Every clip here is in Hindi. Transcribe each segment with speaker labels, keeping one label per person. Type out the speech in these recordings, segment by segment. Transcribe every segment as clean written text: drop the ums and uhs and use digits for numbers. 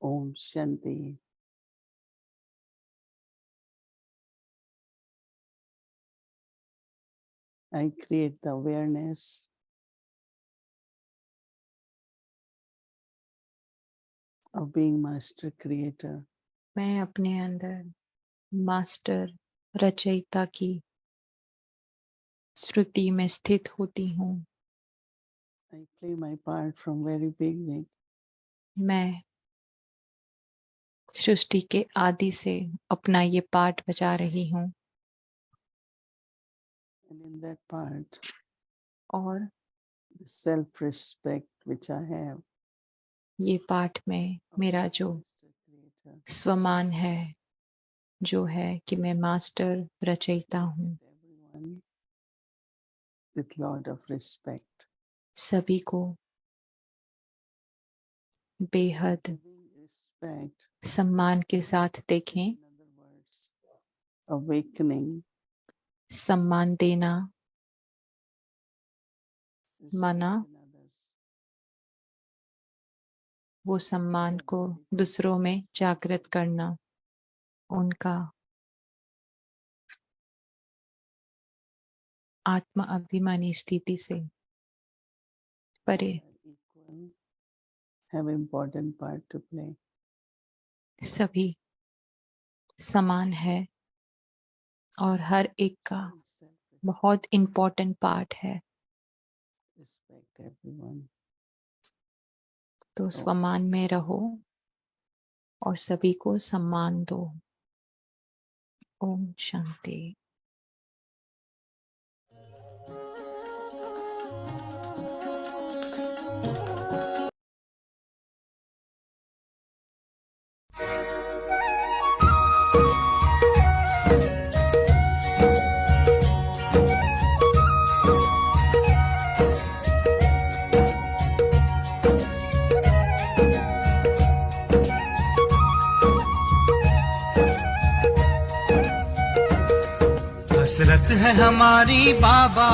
Speaker 1: Om Shanti. I create the awareness of being master creator.
Speaker 2: मैं अपने अंदर मास्टर रचयिता की श्रुति में स्थित होती हूँ।
Speaker 1: I play my part from very beginning.
Speaker 2: मैं सृष्टि के आदि से अपना ये पाठ बजा रही हूँ
Speaker 1: And in that part,
Speaker 2: और
Speaker 1: the self-respect which I have
Speaker 2: ये पाठ में
Speaker 1: of
Speaker 2: मेरा
Speaker 1: being
Speaker 2: जो
Speaker 1: master creator,
Speaker 2: स्वमान है जो है कि मैं मास्टर रचयिता
Speaker 1: look
Speaker 2: हूँ,
Speaker 1: at everyone with lot of respect.
Speaker 2: सभी को बेहद
Speaker 1: Giving respect,
Speaker 2: सम्मान के साथ देखें।
Speaker 1: in other words, awakening,
Speaker 2: सम्मान देना
Speaker 1: respect
Speaker 2: माना
Speaker 1: in others.
Speaker 2: वो सम्मान को दूसरों में जागृत करना, उनका आत्म अभिमानी स्थिति से परे।
Speaker 1: Equal, have important part to play.
Speaker 2: सभी समान है और हर एक का बहुत इम्पोर्टेंट पार्ट है।
Speaker 1: Respect everyone.
Speaker 2: तो स्वमान में रहो और सभी को सम्मान दो। ओम शांति।
Speaker 3: हसरत है हमारी बाबा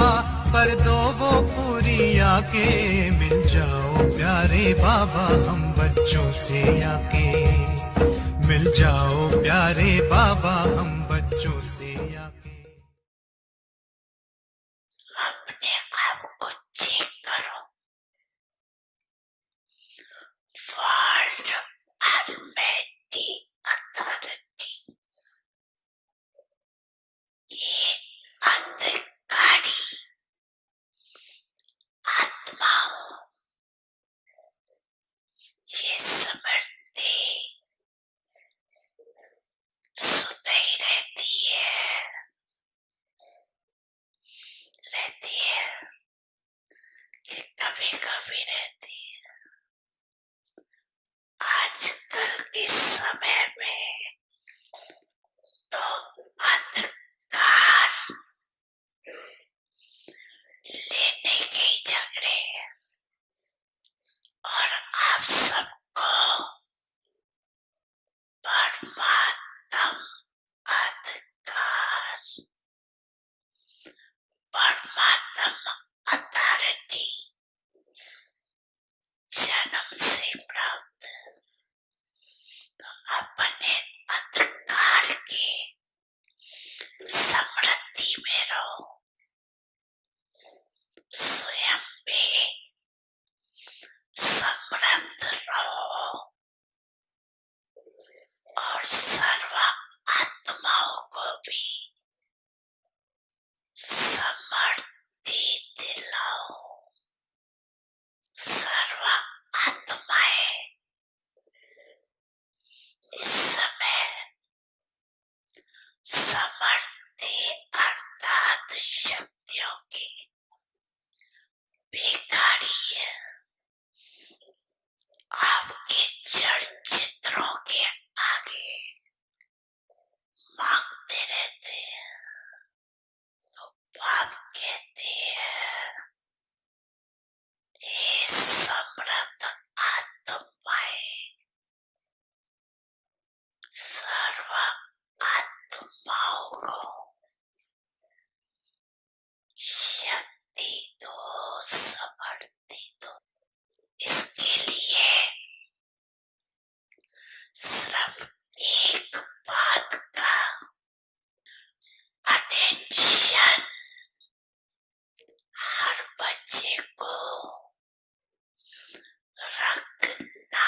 Speaker 3: कर दो वो पूरी आके, मिल जाओ प्यारे बाबा हम बच्चों से आके, मिल जाओ प्यारे बाबा हम बच्चों से आके।
Speaker 4: अपने आप को चेक करो। वर्ल्ड ऑलमाइटी अथॉरिटी, ये अंधकारी आत्माओं, ये स्मृति सुधई रहती है कि कभी कभी रहती है। आजकल के समय में तो अंधकार लेने के ही झगड़े और आप सबको परमात्म अधिकार, परमात्म अथॉरिटी जन्म से प्राप्त है। तो अपने अधिकार के समृद्धि में रहो, स्वयं भी समृद्ध रहो और सर्व आत्माओं को भी समृद्धि दिलाओ। सर्व आत्माएं इस समय समृद्धि अर्थात शक्तियों की बेकारी है। आपके जड़ चित्रों के आगे मांगते रहते हैं। तो बाप कहते हैं, हे सब अटेंशन हर बच्चे को रखना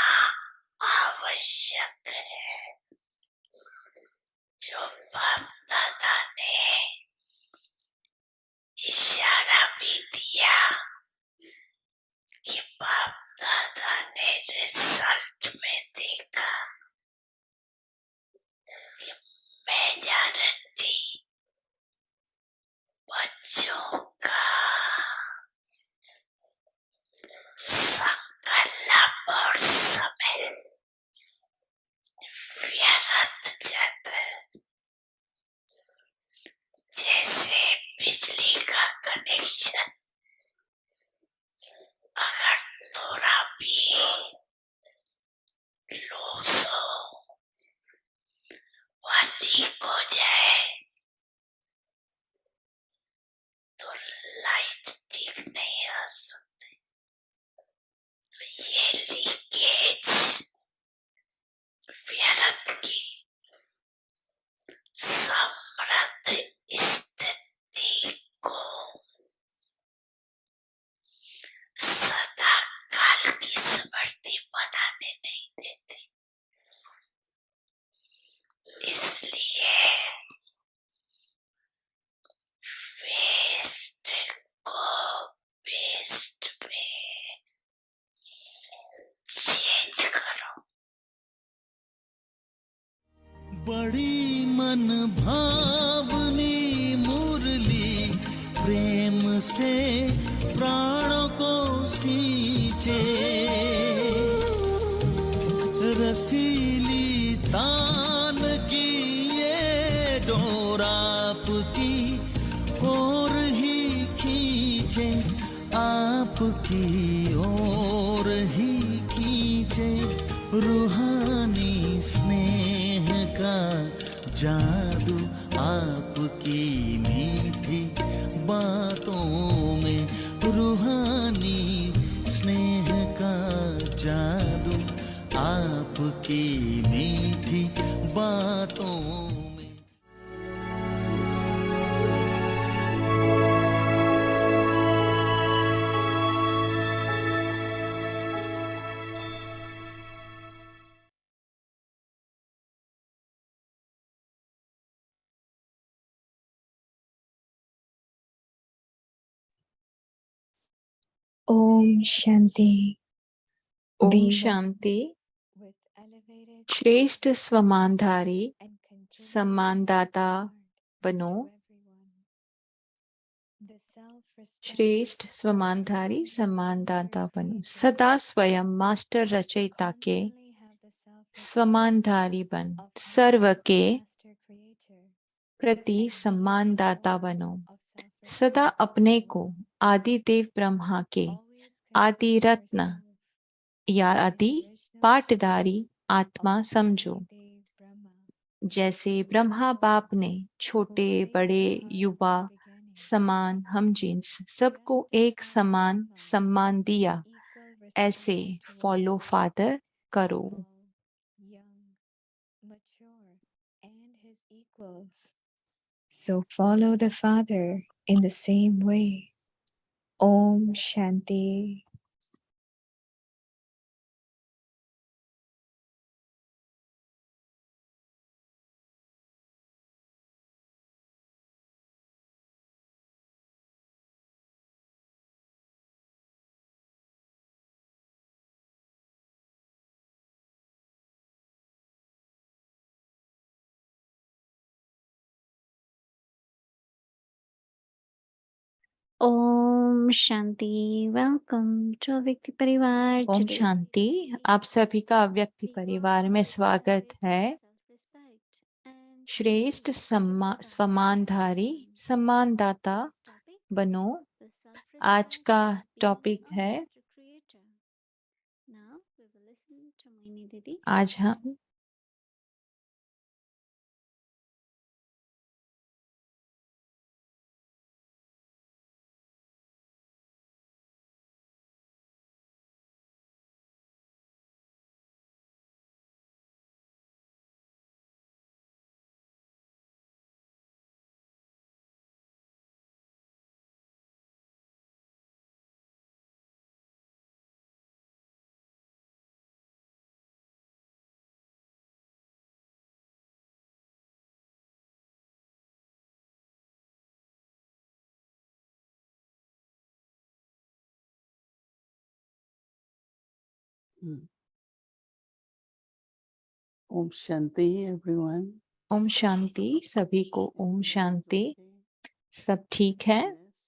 Speaker 4: आवश्यक है। जो बाप दादा ने इशारा भी दिया कि बाप दादा ने रिजल्ट में देखा कि मेजॉरिटी बच्चों का संकल्प और समय व्यर्थ जाता है। जैसे बिजली का कनेक्शन अगर थोड़ा भी लॉस हो व लीक हो जाए तो लाइट ठीक नहीं आ सकती। तो ये लीकेज व्यर्थ की समृद्ध स्थिति को सदा काल की स्मृति बनाने नहीं देती। इसलिए वेस्ट को बेस्ट में चेंज करो।
Speaker 3: बड़ी मन भावनी मुरली प्रेम से प्राणों को सींचे। रसीली तान की ये डोर आपकी ओर ही खींचे, आपकी ओर ही खींचे। रूहानी स्नेह का जादू आपकी मीठी बातों में। रूहानी स्नेह का जादू आपकी मीठी बातों में।
Speaker 5: ओम शांति।
Speaker 2: ओम
Speaker 5: Be one
Speaker 2: Shanti.
Speaker 5: with elevated
Speaker 2: श्रेष्ठ स्वमानधारी
Speaker 5: and continue to
Speaker 2: सम्मानदाता
Speaker 5: spread
Speaker 2: बनो।
Speaker 5: to everyone. The self-respect
Speaker 2: श्रेष्ठ स्वमानधारी सम्मानदाता बनो। सदा स्वयं मास्टर रचयिता के
Speaker 5: constantly have the self-respect
Speaker 2: सम्मानधारी बन
Speaker 5: of
Speaker 2: सर्व के
Speaker 5: Master Creator
Speaker 2: प्रति
Speaker 5: and be
Speaker 2: सम्मानदाता
Speaker 5: full
Speaker 2: बनो।
Speaker 5: of self-respect.
Speaker 2: सदा अपने को आदि देव ब्रह्मा के
Speaker 5: Always
Speaker 2: आदि
Speaker 5: consider
Speaker 2: रत्न
Speaker 5: yourself
Speaker 2: या
Speaker 5: as
Speaker 2: आदि
Speaker 5: Vishnu
Speaker 2: पाटधारी
Speaker 5: Shakti
Speaker 2: आत्मा
Speaker 5: of
Speaker 2: समझो।
Speaker 5: Adidev Brahma.
Speaker 2: जैसे ब्रह्मा बाप ने छोटे बड़े युवा समान हम जिन्स सबको एक समान सम्मान दिया, ऐसे फॉलो फादर करो।
Speaker 5: Young, mature, and his equals. So follow the Father in the same way. Om Shanti.
Speaker 6: ओम शांति। वेलकम टू व्यक्ति परिवार।
Speaker 2: ओम
Speaker 6: Today's
Speaker 2: शांति। आप सभी का व्यक्ति परिवार में स्वागत है। श्रेष्ठ स्वमानधारी सम्मानदाता बनो। आज का टॉपिक है, आज हम
Speaker 1: Hmm. Om Shanti, everyone.
Speaker 2: Om Shanti सभी को। ओम
Speaker 1: Everything is
Speaker 2: शांति।
Speaker 1: okay?
Speaker 2: सब ठीक है?
Speaker 1: Yes.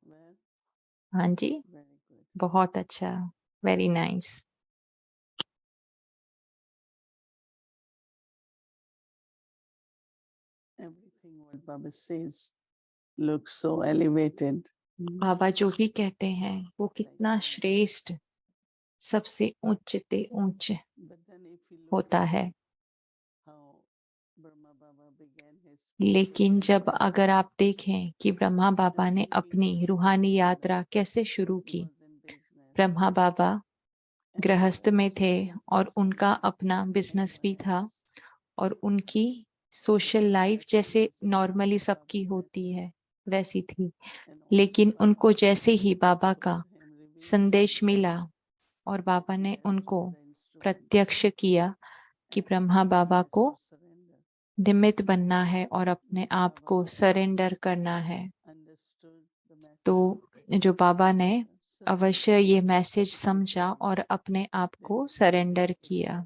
Speaker 1: Well,
Speaker 2: हाँ जी,
Speaker 1: very good.
Speaker 2: बहुत अच्छा, very nice.
Speaker 1: Everything what Baba says looks so elevated.
Speaker 2: बाबा जो भी कहते हैं वो कितना श्रेष्ठ, सबसे उच्चते उच्च
Speaker 1: But then if you look
Speaker 2: होता
Speaker 1: at
Speaker 2: है।
Speaker 1: how Brahma Baba began his
Speaker 2: लेकिन
Speaker 1: spiritual
Speaker 2: जब
Speaker 1: journey,
Speaker 2: अगर आप देखें कि ब्रह्मा बाबा
Speaker 1: at the
Speaker 2: ने
Speaker 1: beginning
Speaker 2: अपनी
Speaker 1: he was
Speaker 2: रूहानी
Speaker 1: in
Speaker 2: यात्रा
Speaker 1: Bengal.
Speaker 2: कैसे शुरू
Speaker 1: He
Speaker 2: की।
Speaker 1: was in business.
Speaker 2: Brahma Baba
Speaker 1: And
Speaker 2: गृहस्थ में थे
Speaker 1: as a
Speaker 2: और
Speaker 1: person
Speaker 2: उनका
Speaker 1: with
Speaker 2: अपना बिजनेस भी था
Speaker 1: memories,
Speaker 2: और उनकी सोशल लाइफ
Speaker 1: as
Speaker 2: जैसे
Speaker 1: soon as he
Speaker 2: normally
Speaker 1: received
Speaker 2: सबकी
Speaker 1: Baba
Speaker 2: होती
Speaker 1: message,
Speaker 2: है वैसी थी।
Speaker 1: and also
Speaker 2: लेकिन
Speaker 1: Baba
Speaker 2: उनको जैसे ही बाबा का
Speaker 1: told him, revealed
Speaker 2: संदेश
Speaker 1: him
Speaker 2: मिला और
Speaker 1: that
Speaker 2: बाबा
Speaker 1: he
Speaker 2: ने
Speaker 1: has to
Speaker 2: उनको
Speaker 1: be the instrument
Speaker 2: प्रत्यक्ष किया कि
Speaker 1: and
Speaker 2: Brahma
Speaker 1: he
Speaker 2: Baba
Speaker 1: has
Speaker 2: को
Speaker 1: to surrender.
Speaker 2: निमित्त बनना है और अपने
Speaker 1: Baba
Speaker 2: आप को
Speaker 1: Baba
Speaker 2: सरेंडर करना है।
Speaker 1: understood the
Speaker 2: तो
Speaker 1: message
Speaker 2: जो बाबा ने
Speaker 1: and surrendered
Speaker 2: अवश्य ये मैसेज समझा और अपने आप
Speaker 1: Then
Speaker 2: को
Speaker 1: he
Speaker 2: सरेंडर
Speaker 1: created a
Speaker 2: किया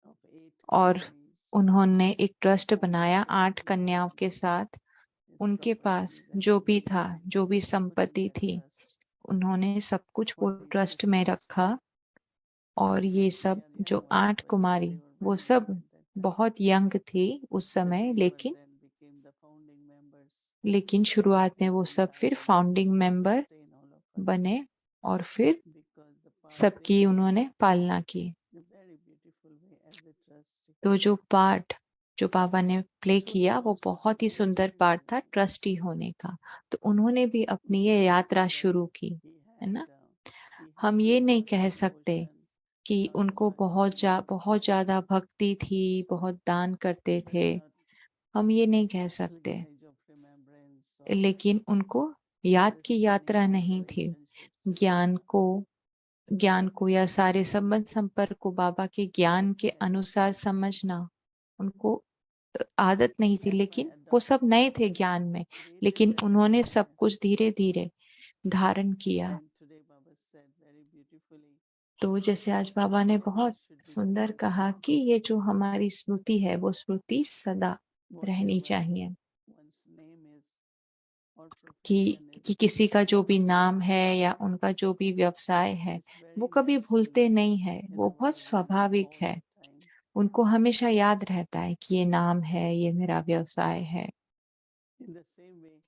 Speaker 1: trust of 8
Speaker 2: और
Speaker 1: Kumaris.
Speaker 2: उन्होंने एक ट्रस्ट बनाया 8 कन्याओं के साथ।
Speaker 1: His
Speaker 2: उनके पास
Speaker 1: properties and
Speaker 2: जो भी
Speaker 1: everything
Speaker 2: था, जो भी
Speaker 1: he put in
Speaker 2: संपत्ति
Speaker 1: that
Speaker 2: थी,
Speaker 1: trust
Speaker 2: उन्होंने सब कुछ
Speaker 1: for
Speaker 2: वो
Speaker 1: these
Speaker 2: ट्रस्ट में
Speaker 1: 8 Kumaris.
Speaker 2: रखा। और ये सब
Speaker 1: They are
Speaker 2: जो
Speaker 1: young ones,
Speaker 2: 8
Speaker 1: but still
Speaker 2: Kumari
Speaker 1: they were
Speaker 2: वो
Speaker 1: very
Speaker 2: सब
Speaker 1: young at that time.
Speaker 2: बहुत यंग थी उस
Speaker 1: But
Speaker 2: समय,
Speaker 1: they were
Speaker 2: लेकिन
Speaker 1: then became the founding members
Speaker 2: शुरुआत में वो
Speaker 1: and
Speaker 2: सब फिर
Speaker 1: guides
Speaker 2: founding
Speaker 1: and
Speaker 2: member
Speaker 1: sustain all of us
Speaker 2: बने और फिर
Speaker 1: because the part
Speaker 2: सबकी
Speaker 1: they
Speaker 2: उन्होंने पालना की।
Speaker 1: in a very beautiful way as a trustee.
Speaker 2: तो जो पार्ट जो बाबा ने प्ले
Speaker 1: So he
Speaker 2: किया वो
Speaker 1: also
Speaker 2: बहुत ही
Speaker 1: told
Speaker 2: सुंदर पार्ट था
Speaker 1: everybody
Speaker 2: ट्रस्टी होने का। तो उन्होंने भी
Speaker 1: we
Speaker 2: अपनी ये
Speaker 1: cannot
Speaker 2: यात्रा
Speaker 1: say that
Speaker 2: शुरू की,
Speaker 1: he
Speaker 2: है ना।
Speaker 1: he
Speaker 2: हम
Speaker 1: had
Speaker 2: ये
Speaker 1: a
Speaker 2: नहीं
Speaker 1: lot
Speaker 2: कह
Speaker 1: of
Speaker 2: सकते
Speaker 1: devotion,
Speaker 2: कि
Speaker 1: lot of
Speaker 2: उनको
Speaker 1: bhakti,
Speaker 2: बहुत ज्यादा भक्ति थी, बहुत दान करते
Speaker 1: but
Speaker 2: थे,
Speaker 1: not
Speaker 2: हम ये नहीं कह सकते।
Speaker 1: pilgrimage of remembrance or
Speaker 2: लेकिन उनको याद की
Speaker 1: understanding
Speaker 2: यात्रा
Speaker 1: all the
Speaker 2: नहीं थी।
Speaker 1: relationships with
Speaker 2: ज्ञान
Speaker 1: Baba.
Speaker 2: को ज्ञान को या सारे संबंध संपर्क को बाबा के ज्ञान
Speaker 1: But
Speaker 2: के
Speaker 1: they had
Speaker 2: अनुसार
Speaker 1: also
Speaker 2: समझना उनको आदत नहीं थी।
Speaker 1: and by
Speaker 2: लेकिन वो सब
Speaker 1: adopting
Speaker 2: नए थे
Speaker 1: Baba,
Speaker 2: ज्ञान
Speaker 1: they
Speaker 2: में,
Speaker 1: created
Speaker 2: लेकिन
Speaker 1: that
Speaker 2: उन्होंने सब
Speaker 1: awareness.
Speaker 2: कुछ धीरे धीरे धारण किया।
Speaker 1: And today Baba said very beautifully
Speaker 2: तो जैसे आज बाबा ने बहुत
Speaker 1: should be
Speaker 2: सुंदर
Speaker 1: always
Speaker 2: कहा कि ये जो हमारी स्मृति है वो स्मृति सदा रहनी
Speaker 1: whatever
Speaker 2: चाहिए।
Speaker 1: one's name is or
Speaker 2: कि
Speaker 1: profession is,
Speaker 2: किसी का जो भी नाम है या उनका जो भी व्यवसाय है
Speaker 1: it's
Speaker 2: वो
Speaker 1: very
Speaker 2: कभी
Speaker 1: natural
Speaker 2: भूलते नहीं है,
Speaker 1: in
Speaker 2: वो
Speaker 1: our
Speaker 2: बहुत
Speaker 1: mind
Speaker 2: स्वाभाविक
Speaker 1: all
Speaker 2: है।
Speaker 1: the time.
Speaker 2: उनको हमेशा याद रहता है कि ये नाम है, ये मेरा व्यवसाय है।
Speaker 1: In the same way,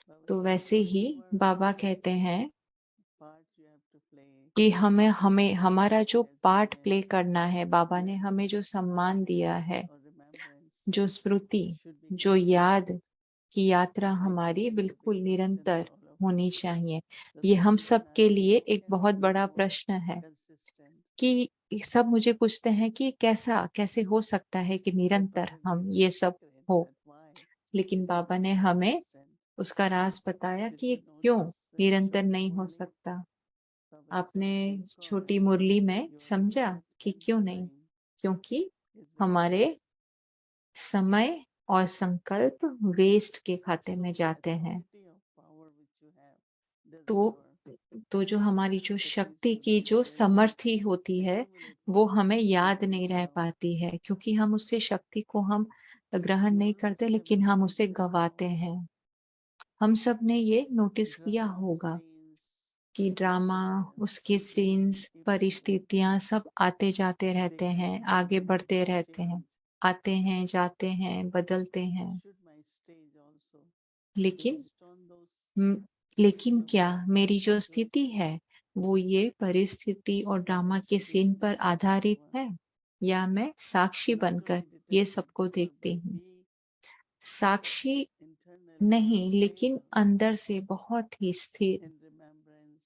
Speaker 1: Baba
Speaker 2: तो
Speaker 1: says
Speaker 2: वैसे ही
Speaker 1: whatever
Speaker 2: बाबा कहते हैं
Speaker 1: part you have to play,
Speaker 2: कि हमें
Speaker 1: whatever
Speaker 2: हमारा
Speaker 1: Baba
Speaker 2: जो
Speaker 1: has
Speaker 2: पार्ट
Speaker 1: given
Speaker 2: प्ले करना है, बाबा
Speaker 1: you
Speaker 2: ने
Speaker 1: have to
Speaker 2: हमें जो
Speaker 1: do.
Speaker 2: सम्मान दिया है,
Speaker 1: Memories or remembrance
Speaker 2: जो स्मृति,
Speaker 1: should be
Speaker 2: जो
Speaker 1: constant.
Speaker 2: याद की यात्रा
Speaker 1: I think
Speaker 2: हमारी
Speaker 1: it's a
Speaker 2: बिल्कुल
Speaker 1: big question
Speaker 2: निरंतर
Speaker 1: for all of
Speaker 2: होनी
Speaker 1: us.
Speaker 2: चाहिए।
Speaker 1: Because
Speaker 2: ये हम सब
Speaker 1: everyone
Speaker 2: के
Speaker 1: asks
Speaker 2: लिए
Speaker 1: how
Speaker 2: एक
Speaker 1: can I
Speaker 2: बहुत
Speaker 1: be
Speaker 2: बड़ा
Speaker 1: more
Speaker 2: प्रश्न है
Speaker 1: consistent?
Speaker 2: कि सब मुझे पूछते हैं कि कैसे हो सकता है कि
Speaker 1: But
Speaker 2: निरंतर
Speaker 1: Baba
Speaker 2: हम
Speaker 1: gave
Speaker 2: ये
Speaker 1: the
Speaker 2: सब
Speaker 1: secret
Speaker 2: हो।
Speaker 1: that why
Speaker 2: लेकिन
Speaker 1: you
Speaker 2: बाबा
Speaker 1: cannot
Speaker 2: ने
Speaker 1: be
Speaker 2: हमें
Speaker 1: consistent.
Speaker 2: उसका राज बताया
Speaker 1: If
Speaker 2: कि ये
Speaker 1: you
Speaker 2: क्यों
Speaker 1: notice in
Speaker 2: निरंतर
Speaker 1: Shoti
Speaker 2: नहीं हो
Speaker 1: Murli,
Speaker 2: सकता।
Speaker 1: Baba
Speaker 2: आपने
Speaker 1: said
Speaker 2: छोटी
Speaker 1: because
Speaker 2: मुरली में
Speaker 1: your
Speaker 2: समझा
Speaker 1: minute
Speaker 2: कि
Speaker 1: and
Speaker 2: क्यों नहीं,
Speaker 1: time
Speaker 2: क्योंकि
Speaker 1: is
Speaker 2: हमारे
Speaker 1: wasted.
Speaker 2: समय और संकल्प वेस्ट के खाते
Speaker 1: So
Speaker 2: में
Speaker 1: the
Speaker 2: जाते हैं।
Speaker 1: authority of power which you have, does
Speaker 2: तो
Speaker 1: your
Speaker 2: जो हमारी जो
Speaker 1: capacities
Speaker 2: शक्ति
Speaker 1: to
Speaker 2: की
Speaker 1: do
Speaker 2: जो
Speaker 1: great
Speaker 2: समर्थी होती है
Speaker 1: accumulate
Speaker 2: वो
Speaker 1: power
Speaker 2: हमें याद
Speaker 1: and
Speaker 2: नहीं
Speaker 1: lose
Speaker 2: रह
Speaker 1: out.
Speaker 2: पाती है, क्योंकि हम उससे शक्ति को हम ग्रहण
Speaker 1: You
Speaker 2: नहीं
Speaker 1: always
Speaker 2: करते,
Speaker 1: have
Speaker 2: लेकिन हम उसे
Speaker 1: limited
Speaker 2: गवाते
Speaker 1: power.
Speaker 2: हैं। हम सब ने ये नोटिस किया
Speaker 1: Drama,
Speaker 2: होगा
Speaker 1: scenes,
Speaker 2: कि ड्रामा,
Speaker 1: situations
Speaker 2: उसके सीन्स,
Speaker 1: keep moving.
Speaker 2: परिस्थितियां सब आते जाते
Speaker 1: They
Speaker 2: रहते
Speaker 1: have
Speaker 2: हैं,
Speaker 1: come
Speaker 2: आगे
Speaker 1: and
Speaker 2: बढ़ते
Speaker 1: they
Speaker 2: रहते हैं,
Speaker 1: change.
Speaker 2: आते हैं, जाते हैं, बदलते
Speaker 1: But
Speaker 2: हैं।
Speaker 1: should my stage also
Speaker 2: लेकिन
Speaker 1: based on those
Speaker 2: लेकिन क्या
Speaker 1: circumstances
Speaker 2: मेरी
Speaker 1: and
Speaker 2: जो स्थिति
Speaker 1: situations?
Speaker 2: है वो ये परिस्थिति और
Speaker 1: Or
Speaker 2: ड्रामा
Speaker 1: I
Speaker 2: के
Speaker 1: should be
Speaker 2: सीन
Speaker 1: the
Speaker 2: पर
Speaker 1: consistent
Speaker 2: आधारित
Speaker 1: one?
Speaker 2: है, या मैं साक्षी
Speaker 1: Not
Speaker 2: बनकर
Speaker 1: only
Speaker 2: ये
Speaker 1: detach with
Speaker 2: सबको
Speaker 1: power,
Speaker 2: देखती
Speaker 1: but
Speaker 2: हूँ।
Speaker 1: be
Speaker 2: साक्षी
Speaker 1: internally
Speaker 2: नहीं, लेकिन
Speaker 1: stable
Speaker 2: अंदर से बहुत ही स्थिर
Speaker 1: in remembrance,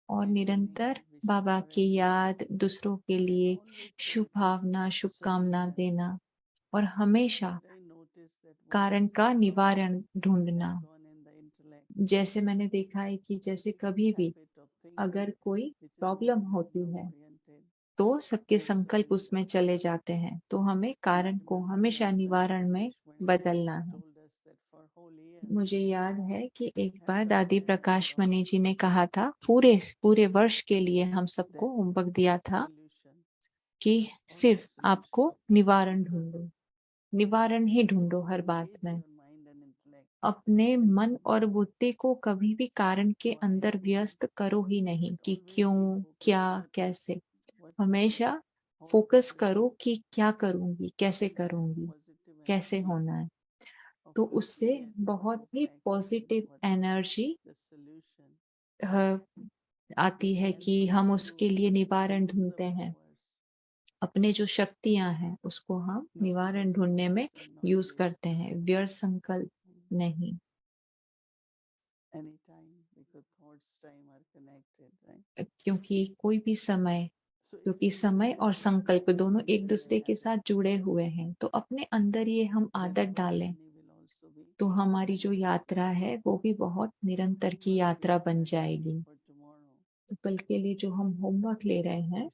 Speaker 2: और
Speaker 1: maintaining
Speaker 2: निरंतर
Speaker 1: that vision
Speaker 2: बाबा
Speaker 1: for
Speaker 2: की
Speaker 1: everyone,
Speaker 2: याद, दूसरों के
Speaker 1: and
Speaker 2: लिए
Speaker 1: always
Speaker 2: Shubh
Speaker 1: connected
Speaker 2: Bhavna,
Speaker 1: to
Speaker 2: शुभकामना
Speaker 1: solution.
Speaker 2: देना और हमेशा
Speaker 1: But I noticed that
Speaker 2: कारण
Speaker 1: once
Speaker 2: का
Speaker 1: this power
Speaker 2: निवारण ढूंढना।
Speaker 1: has gone in the intellect,
Speaker 2: जैसे मैंने देखा है कि जैसे
Speaker 1: this
Speaker 2: कभी भी
Speaker 1: habit of thinking
Speaker 2: अगर कोई
Speaker 1: which is more
Speaker 2: प्रॉब्लम होती
Speaker 1: karma
Speaker 2: है
Speaker 1: oriented
Speaker 2: तो सबके
Speaker 1: tends to
Speaker 2: संकल्प
Speaker 1: build
Speaker 2: उसमें
Speaker 1: up.
Speaker 2: चले जाते हैं। तो हमें
Speaker 1: And I
Speaker 2: कारण को
Speaker 1: remember
Speaker 2: हमेशा
Speaker 1: last time
Speaker 2: निवारण में
Speaker 1: Ramesh Mani
Speaker 2: बदलना
Speaker 1: Maharaj
Speaker 2: है।
Speaker 1: told us that for
Speaker 2: मुझे याद है कि एक बार दादी प्रकाश मणि जी ने कहा था, पूरे वर्ष के लिए हम सबको होमवर्क दिया था कि सिर्फ आपको निवारण ढूंढो, निवारण ही ढूंढो हर बात में। अपने मन और बुद्धि को कभी भी कारण के अंदर व्यस्त करो ही नहीं कि क्यों, क्या, कैसे। हमेशा फोकस करो कि क्या करूंगी, कैसे होना है। तो उससे बहुत ही पॉजिटिव एनर्जी आती है कि हम उसके लिए निवारण ढूंढते हैं। अपने जो शक्तियां हैं उसको हम निवारण ढूंढने में यूज करते हैं, व्यर्थ संकल्प नहीं। क्योंकि कोई भी समय, क्योंकि समय और संकल्प दोनों एक दूसरे के साथ जुड़े हुए हैं, तो अपने अंदर ये हम आदत डालें तो हमारी जो यात्रा है वो भी बहुत निरंतर की यात्रा बन जाएगी। तो कल के लिए जो हम होमवर्क ले रहे हैं,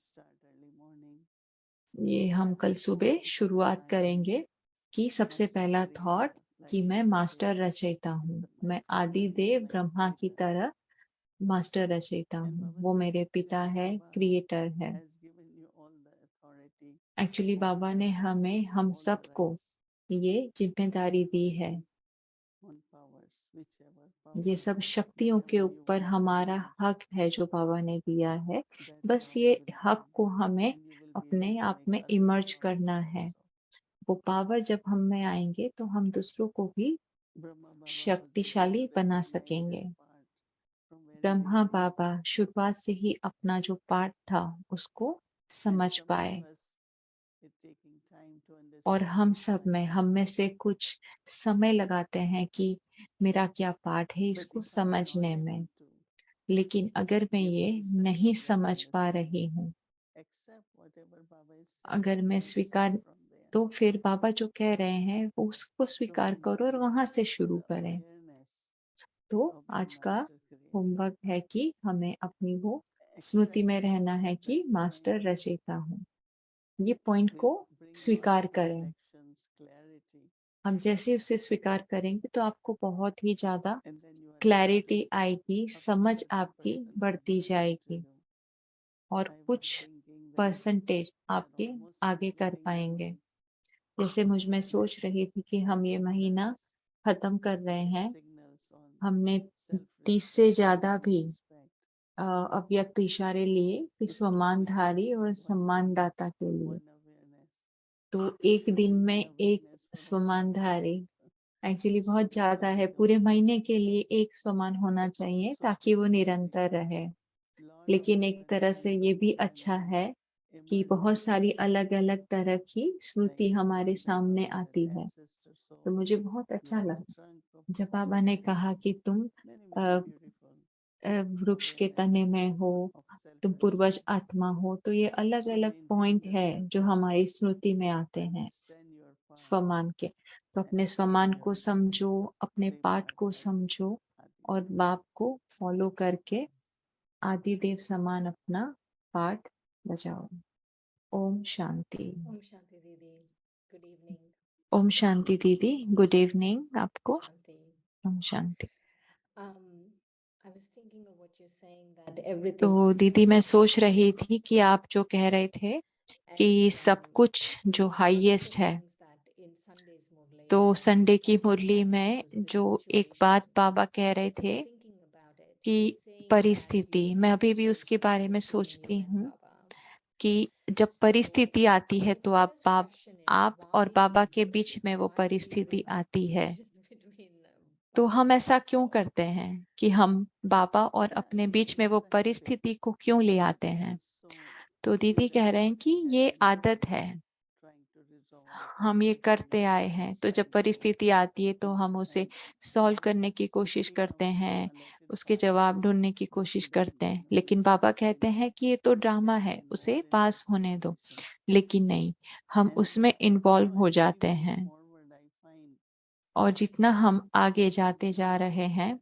Speaker 2: ये हम कल सुबह शुरुआत करेंगे कि सबसे पहला थॉट कि मैं मास्टर रचयिता हूँ, मैं आदि देव ब्रह्मा की तरह मास्टर रचयिता हूँ, वो मेरे पिता है, क्रिएटर है। एक्चुअली बाबा ने हमें, हम सबको ये जिम्मेदारी दी है। ये सब शक्तियों के ऊपर हमारा हक है जो बाबा ने दिया है। बस ये हक को हमें अपने आप में इमर्ज करना है। वो पावर जब हम में आएंगे तो हम दूसरों को भी शक्तिशाली बना सकेंगे। ब्रह्मा बाबा शुरुआत से ही अपना जो पार्ट था उसको समझ पाए, और हम में से कुछ समय लगाते हैं कि मेरा क्या पार्ट है इसको समझने में। लेकिन अगर मैं ये नहीं समझ पा रही हूँ, अगर मैं स्वीकार, तो फिर बाबा जो कह रहे हैं वो उसको स्वीकार करो और वहां से शुरू करें। तो आज का होमवर्क है कि हमें अपनी वो स्मृति में रहना है कि मास्टर रचयिता हूँ। ये पॉइंट को स्वीकार करें। हम जैसे उसे स्वीकार करेंगे तो आपको बहुत ही ज्यादा क्लैरिटी आएगी, समझ आपकी बढ़ती जाएगी और कुछ परसेंटेज आपके आगे कर पाएंगे। जैसे मुझ में सोच रही थी कि हम ये महीना खत्म कर रहे हैं, हमने 30 से ज्यादा भी अव्यक्त इशारे लिए कि स्वमानधारी और सम्मानदाता के लिए। तो एक दिन में एक स्वमानधारी एक्चुअली बहुत ज्यादा है, पूरे महीने के लिए एक समान होना चाहिए ताकि वो निरंतर रहे। लेकिन एक तरह से ये भी अच्छा है कि बहुत सारी अलग अलग तरह की स्मृति हमारे सामने आती है। तो मुझे बहुत अच्छा लगा जब बाबा ने कहा कि तुम वृक्ष के तने में हो, तुम पूर्वज आत्मा हो। तो ये अलग अलग पॉइंट है जो हमारी स्मृति में आते हैं स्वमान के। तो अपने स्वमान को समझो, अपने पाठ को समझो और बाप को फॉलो करके आदि देव समान अपना पाठ बजाओ। ओम शांति।
Speaker 7: Om Shanti Didi. Good evening.
Speaker 2: ओम शांति दीदी, गुड इवनिंग आपको।
Speaker 7: Shanti.
Speaker 2: ओम शांति।
Speaker 7: I was thinking of what you're saying that everything
Speaker 2: तो दीदी मैं सोच रही थी कि आप जो कह रहे थे कि सब कुछ जो हाईएस्ट है, तो संडे की मुरली में जो एक बात बाबा कह रहे थे कि परिस्थिति, मैं अभी भी उसके बारे में सोचती हूँ कि जब परिस्थिति आती है तो आप और बाबा के बीच में वो परिस्थिति आती है, तो हम ऐसा क्यों करते हैं कि हम बाबा और अपने बीच में वो परिस्थिति को क्यों ले आते हैं? तो दीदी कह रहे हैं कि ये आदत है, हम ये करते आए हैं। तो जब परिस्थिति आती है तो हम उसे सॉल्व करने की कोशिश करते हैं, उसके जवाब ढूंढने की कोशिश करते हैं। लेकिन बाबा कहते हैं कि ये तो ड्रामा है, उसे पास होने दो। लेकिन नहीं, हम उसमें इन्वॉल्व हो जाते हैं और जितना हम आगे जाते जा रहे हैं,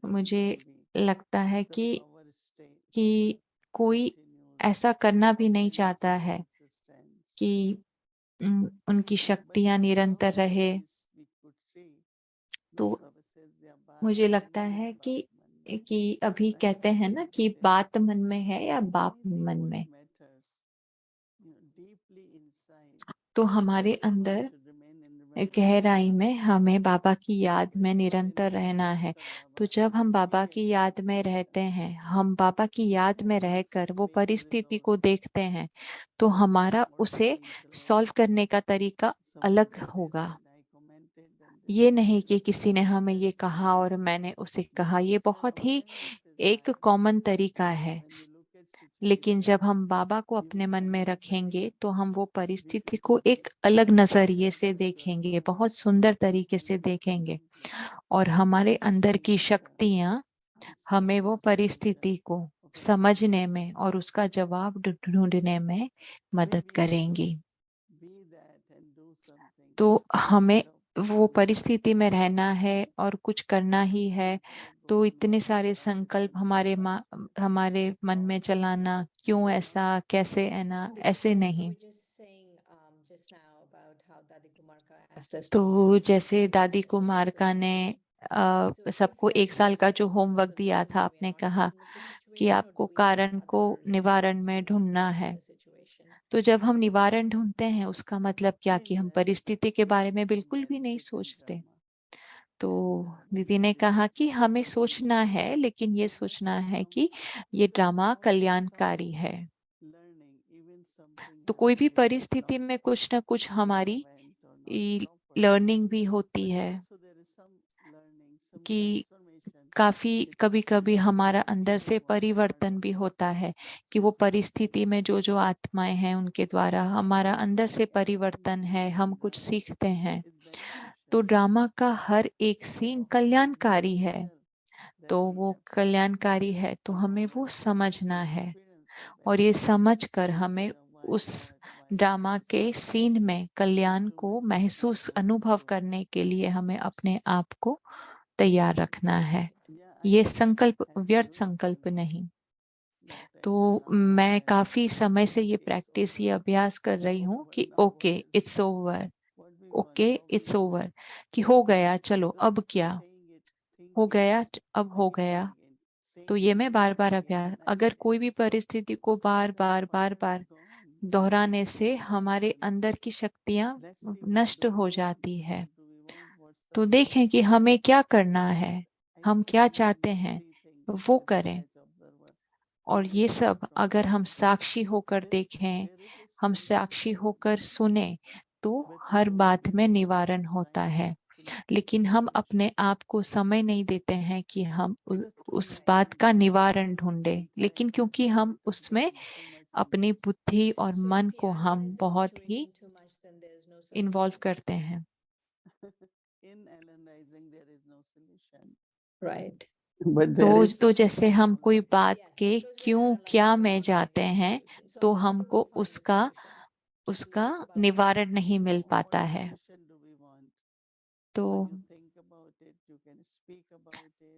Speaker 2: मुझे लगता है कि कोई ऐसा करना भी नहीं चाहता है कि उनकी शक्तियां निरंतर रहे, तो
Speaker 1: बाबा says, "या बात
Speaker 2: मुझे
Speaker 1: मन
Speaker 2: लगता
Speaker 1: में या
Speaker 2: है
Speaker 1: बाप मन में,"
Speaker 2: कि अभी
Speaker 1: right?
Speaker 2: कहते हैं ना कि
Speaker 1: Yeah.
Speaker 2: बात मन में है या बाप
Speaker 1: Anything
Speaker 2: मन
Speaker 1: what
Speaker 2: में,
Speaker 1: matters, deeply inside,
Speaker 2: तो हमारे
Speaker 1: one
Speaker 2: अंदर
Speaker 1: should remain in remembrance
Speaker 2: गहराई
Speaker 1: of
Speaker 2: में
Speaker 1: Baba.
Speaker 2: हमें बाबा की याद
Speaker 1: Like
Speaker 2: में
Speaker 1: when
Speaker 2: निरंतर
Speaker 1: we
Speaker 2: रहना है।
Speaker 1: remembrance of
Speaker 2: तो
Speaker 1: Baba,
Speaker 2: जब हम बाबा
Speaker 1: we
Speaker 2: की
Speaker 1: attain
Speaker 2: याद में
Speaker 1: moksha.
Speaker 2: रहते हैं, हम बाबा की याद
Speaker 1: Yeah,
Speaker 2: में
Speaker 1: there is
Speaker 2: रहकर वो
Speaker 1: major
Speaker 2: परिस्थिति को
Speaker 1: resolve.
Speaker 2: देखते हैं, तो हमारा
Speaker 1: What
Speaker 2: उसे
Speaker 1: going through,
Speaker 2: सॉल्व करने का तरीका
Speaker 1: someone
Speaker 2: अलग
Speaker 1: said this
Speaker 2: होगा।
Speaker 1: and I commented, then there
Speaker 2: ये
Speaker 1: is
Speaker 2: नहीं कि
Speaker 1: a
Speaker 2: किसी ने हमें ये
Speaker 1: judgment.
Speaker 2: कहा और मैंने उसे कहा, ये
Speaker 1: But
Speaker 2: बहुत ही
Speaker 1: awareness is
Speaker 2: एक
Speaker 1: high.
Speaker 2: कॉमन तरीका है।
Speaker 1: When you look at
Speaker 2: लेकिन
Speaker 1: situation,
Speaker 2: जब हम बाबा को
Speaker 1: you
Speaker 2: अपने
Speaker 1: will
Speaker 2: मन में
Speaker 1: find it
Speaker 2: रखेंगे
Speaker 1: very
Speaker 2: तो हम वो परिस्थिति को
Speaker 1: beautifully
Speaker 2: एक अलग नजरिए से
Speaker 1: conceptualized.
Speaker 2: देखेंगे, बहुत सुंदर तरीके से देखेंगे, और हमारे अंदर की शक्तियां हमें वो परिस्थिति को समझने में और उसका जवाब ढूंढने में मदद करेंगी। तो हमें वो परिस्थिति में रहना है और कुछ करना ही है, तो इतने सारे संकल्प हमारे मन में चलाना, क्यों ऐसा, कैसे है ना, ऐसे नहीं।
Speaker 7: We're just saying just now about how Dadi Kumarka asked us to
Speaker 2: तो
Speaker 7: be
Speaker 2: जैसे दादी
Speaker 7: so
Speaker 2: कुमारका
Speaker 7: present.
Speaker 2: ने
Speaker 7: So if
Speaker 2: सबको
Speaker 7: we are
Speaker 2: 1 साल का
Speaker 7: facing
Speaker 2: जो
Speaker 7: a
Speaker 2: होमवर्क दिया
Speaker 7: situation,
Speaker 2: था,
Speaker 7: do we
Speaker 2: आपने
Speaker 7: want to
Speaker 2: कहा
Speaker 7: remove the
Speaker 2: कि
Speaker 7: situation or do
Speaker 2: आपको
Speaker 7: we have
Speaker 2: कारण को
Speaker 7: other
Speaker 2: निवारण
Speaker 7: ways
Speaker 2: में
Speaker 7: to
Speaker 2: ढूंढना
Speaker 7: deal with
Speaker 2: है।
Speaker 7: the situation?
Speaker 2: तो जब हम निवारण ढूंढते हैं, उसका मतलब क्या कि हम परिस्थिति के बारे में बिल्कुल भी नहीं सोचते। तो दीदी ने कहा कि हमें सोचना है, लेकिन ये सोचना है कि ये ड्रामा कल्याणकारी है। तो कोई भी परिस्थिति में कुछ ना कुछ हमारी लर्निंग भी होती है, कि काफी कभी-कभी हमारा अंदर से परिवर्तन भी होता है, कि वो परिस्थिति में जो जो आत्माएं हैं उनके द्वारा हमारा अंदर से परिवर्तन है, हम कुछ सीखते हैं। तो ड्रामा का हर एक सीन कल्याणकारी है, तो वो कल्याणकारी है, तो हमें वो समझना है, और ये समझकर हमें उस ड्रामा के सीन में कल्याण को महसूस अनुभव करने के लिए हमें अपने आप को तैयार रखना है। ये संकल्प व्यर्थ संकल्प नहीं। तो मैं काफी समय से ये प्रैक्टिस, ये अभ्यास कर रही हूँ कि okay it's over, okay it's over, कि हो गया, चलो अब क्या हो गया, अब हो गया। तो ये मैं बार बार अभ्यास, अगर कोई भी परिस्थिति को बार बार बार बार दोहराने से हमारे अंदर की शक्तियां नष्ट हो जाती है। तो देखें कि हमें क्या करना है, हम क्या चाहते हैं, वो करें। और ये सब अगर हम साक्षी होकर देखें, हम साक्षी होकर सुने, तो हर बात में निवारण होता है। लेकिन हम अपने आप को समय नहीं देते हैं कि हम उस बात का निवारण ढूंढे, लेकिन क्योंकि हम उसमें अपनी बुद्धि और
Speaker 7: So
Speaker 2: मन
Speaker 7: if we
Speaker 2: को हम
Speaker 7: analyze the
Speaker 2: बहुत ही
Speaker 7: situation too much, then there's no
Speaker 2: involve
Speaker 7: solution.
Speaker 2: करते हैं।
Speaker 7: Right.
Speaker 2: तो जैसे हम कोई बात
Speaker 7: Yes,
Speaker 2: के
Speaker 7: because we're
Speaker 2: क्यों क्या
Speaker 7: analyzing
Speaker 2: में
Speaker 7: and
Speaker 2: जाते
Speaker 7: analyzing the
Speaker 2: हैं,
Speaker 7: situation. So
Speaker 2: तो
Speaker 7: how could we
Speaker 2: हमको
Speaker 7: find the
Speaker 2: उसका
Speaker 7: solution?
Speaker 2: उसका
Speaker 7: Baba,
Speaker 2: निवारण नहीं मिल पाता है।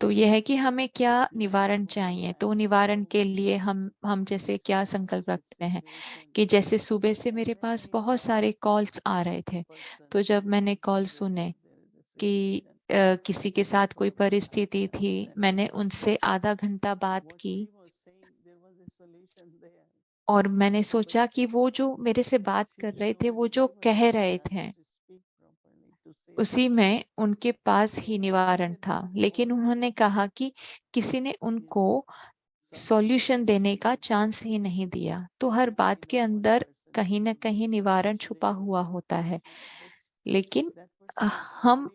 Speaker 2: तो यह है कि हमें क्या निवारण चाहिए। तो निवारण के लिए हम जैसे क्या संकल्प रखते हैं, कि जैसे सुबह से मेरे पास बहुत सारे कॉल्स आ रहे थे, तो जब मैंने कॉल सुने कि किसी के साथ कोई परिस्थिति थी, मैंने उनसे आधा घंटा बात की, और मैंने सोचा कि वो जो मेरे से बात कर रहे थे, वो जो कह रहे थे, उसी में उनके पास ही निवारण था। लेकिन उन्होंने कहा कि किसी ने उनको सॉल्यूशन देने का चांस ही नहीं दिया। तो हर बात के अंदर कहीं ना कहीं निवारण छुपा हुआ होता है, लेकिन हम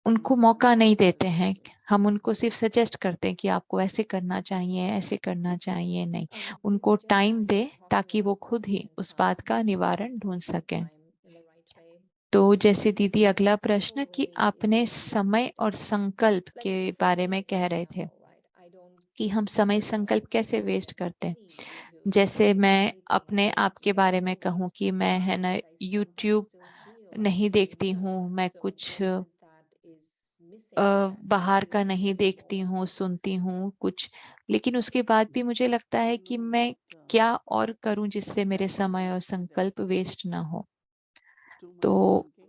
Speaker 2: उनको मौका नहीं देते हैं। हम उनको सिर्फ सजेस्ट करते हैं कि आपको ऐसे करना चाहिए, ऐसे करना चाहिए, नहीं,
Speaker 7: we
Speaker 2: उनको
Speaker 7: just
Speaker 2: time
Speaker 7: have to
Speaker 2: they
Speaker 7: talk to
Speaker 2: ताकि
Speaker 7: them
Speaker 2: वो
Speaker 7: at
Speaker 2: खुद
Speaker 7: the
Speaker 2: ही
Speaker 7: same
Speaker 2: उस
Speaker 7: time
Speaker 2: बात का
Speaker 7: and just
Speaker 2: निवारण ढूंढ
Speaker 7: give them
Speaker 2: सकें।
Speaker 7: time in the right way.
Speaker 2: तो जैसे दीदी
Speaker 7: So
Speaker 2: अगला
Speaker 7: the
Speaker 2: प्रश्न
Speaker 7: simple
Speaker 2: कि
Speaker 7: way is
Speaker 2: आपने
Speaker 7: to
Speaker 2: समय और
Speaker 7: understand.
Speaker 2: संकल्प
Speaker 7: Like
Speaker 2: के
Speaker 7: for
Speaker 2: बारे
Speaker 7: me
Speaker 2: में
Speaker 7: as an
Speaker 2: कह रहे थे
Speaker 7: example, right? I don't
Speaker 2: कि हम समय
Speaker 7: go on
Speaker 2: संकल्प कैसे वेस्ट करते हैं।
Speaker 7: any YouTube
Speaker 2: जैसे
Speaker 7: or
Speaker 2: मैं
Speaker 7: anything
Speaker 2: अपने
Speaker 7: else
Speaker 2: आप के
Speaker 7: because
Speaker 2: बारे
Speaker 7: I
Speaker 2: में कहूँ
Speaker 7: always
Speaker 2: कि मैं है ना
Speaker 7: find that I somehow
Speaker 2: YouTube
Speaker 7: still feel
Speaker 2: नहीं
Speaker 7: I'm doing
Speaker 2: देखती हूँ,
Speaker 7: more.
Speaker 2: मैं
Speaker 7: So
Speaker 2: कुछ
Speaker 7: what is it that is missing that I
Speaker 2: बाहर का
Speaker 7: should
Speaker 2: नहीं
Speaker 7: do
Speaker 2: देखती
Speaker 7: more?
Speaker 2: हूँ, सुनती हूँ कुछ, लेकिन उसके बाद भी मुझे लगता है कि मैं क्या और करूं जिससे मेरे समय और संकल्प वेस्ट ना हो। तो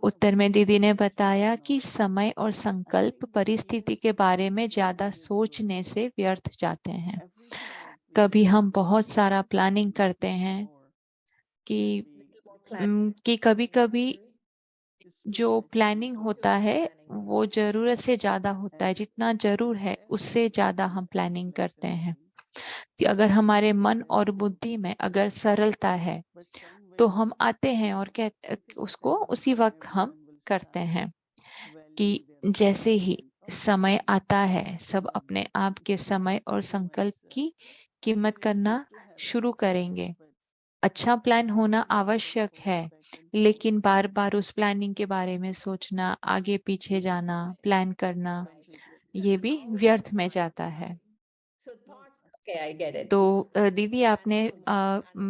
Speaker 2: उत्तर में दीदी ने बताया कि समय और संकल्प परिस्थिति के बारे में ज्यादा सोचने से व्यर्थ जाते हैं। कभी हम बहुत सारा प्लानिंग करते हैं कि कभी-कभी जो प्लानिंग होता है वो जरूरत से ज्यादा होता है, जितना जरूर है उससे ज्यादा हम प्लानिंग करते हैं। कि अगर हमारे मन और बुद्धि में अगर सरलता है तो हम आते हैं और उसको उसी वक्त हम करते हैं कि जैसे ही समय आता है सब अपने आप के समय और संकल्प की कीमत करना शुरू करेंगे। अच्छा प्लान होना आवश्यक है, लेकिन बार बार उस प्लानिंग के बारे में सोचना, आगे पीछे जाना, प्लान करना, ये भी व्यर्थ में जाता है।
Speaker 7: Okay, I get it.
Speaker 2: तो दीदी आपने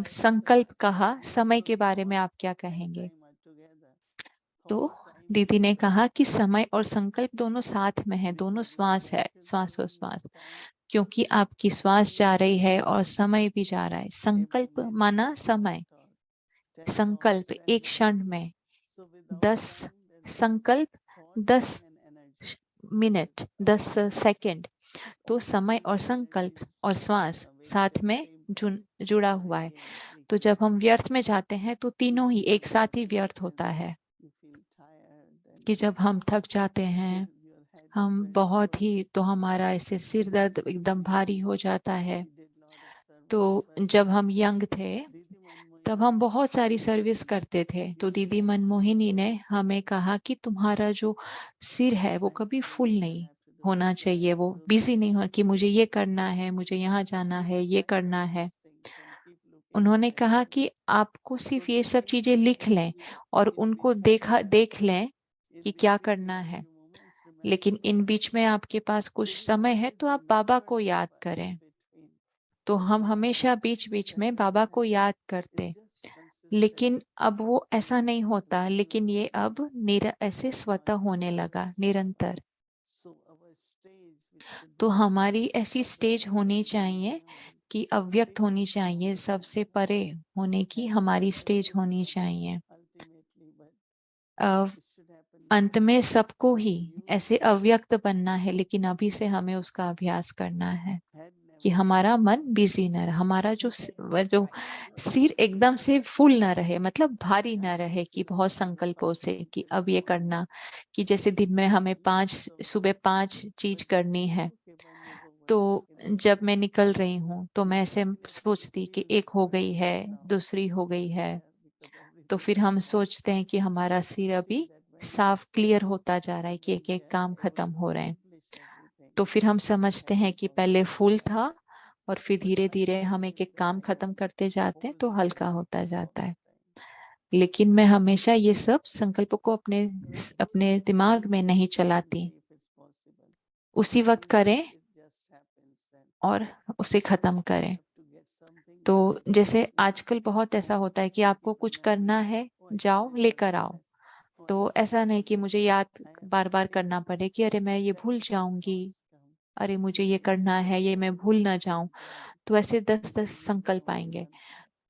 Speaker 2: संकल्प कहा, समय के बारे में आप क्या कहेंगे? तो दीदी ने कहा कि समय और संकल्प दोनों साथ में है, दोनों श्वास है, श्वास और श्वास, क्योंकि आपकी श्वास जा रही है और समय भी जा रहा है। संकल्प माना समय, संकल्प एक क्षण में, 10 संकल्प 10 मिनट, 10 सेकंड। तो समय और संकल्प और श्वास साथ में जुड़ा हुआ है। तो जब हम व्यर्थ में जाते हैं तो तीनों ही एक साथ ही व्यर्थ होता है। कि जब हम थक जाते हैं, हम बहुत ही, तो हमारा ऐसे सिर दर्द एकदम भारी हो जाता है। तो जब हम यंग थे तब हम बहुत सारी सर्विस करते थे। तो दीदी मनमोहिनी ने हमें कहा कि तुम्हारा जो सिर है वो कभी फुल नहीं होना चाहिए, वो बिजी नहीं हो कि मुझे ये करना है, मुझे यहाँ जाना है, ये करना है। उन्होंने कहा कि आपको सिर्फ ये सब चीजें लिख लें और उनको देख लें कि क्या करना है, लेकिन इन बीच में आपके पास कुछ समय है तो आप बाबा को याद करें। तो हम हमेशा बीच बीच में बाबा को याद करते, लेकिन अब वो ऐसा नहीं होता। लेकिन ये अब ऐसे स्वतः होने लगा निरंतर। तो हमारी ऐसी स्टेज होनी चाहिए कि अव्यक्त होनी चाहिए, सबसे परे होने की हमारी स्टेज होनी चाहिए। अंत में सबको ही ऐसे अव्यक्त बनना है, लेकिन अभी से हमें उसका अभ्यास करना है कि हमारा मन बिजी न रहे, हमारा जो सिर एकदम से फुल ना रहे, मतलब भारी ना रहे कि बहुत संकल्पों से कि अब ये करना, कि जैसे दिन में हमें सुबह 5 चीज करनी है। तो जब मैं निकल रही हूँ तो मैं ऐसे सोचती कि एक हो गई है, दूसरी हो गई है, तो फिर हम सोचते हैं कि हमारा सिर अभी साफ क्लियर होता जा रहा है कि एक एक काम खत्म हो रहे हैं। तो फिर हम समझते हैं कि पहले फुल था और फिर धीरे धीरे हम एक एक काम खत्म करते जाते हैं तो हल्का होता जाता है। लेकिन मैं हमेशा ये सब संकल्प को अपने दिमाग में नहीं चलाती, उसी वक्त करें और उसे खत्म करें। तो जैसे आजकल बहुत ऐसा होता है कि आपको कुछ करना है, जाओ लेकर आओ। तो ऐसा नहीं कि मुझे याद बार बार करना पड़े कि अरे मैं ये भूल जाऊंगी, अरे मुझे ये करना है, ये मैं भूल ना जाऊं। तो ऐसे 10-10 संकल्प आएंगे,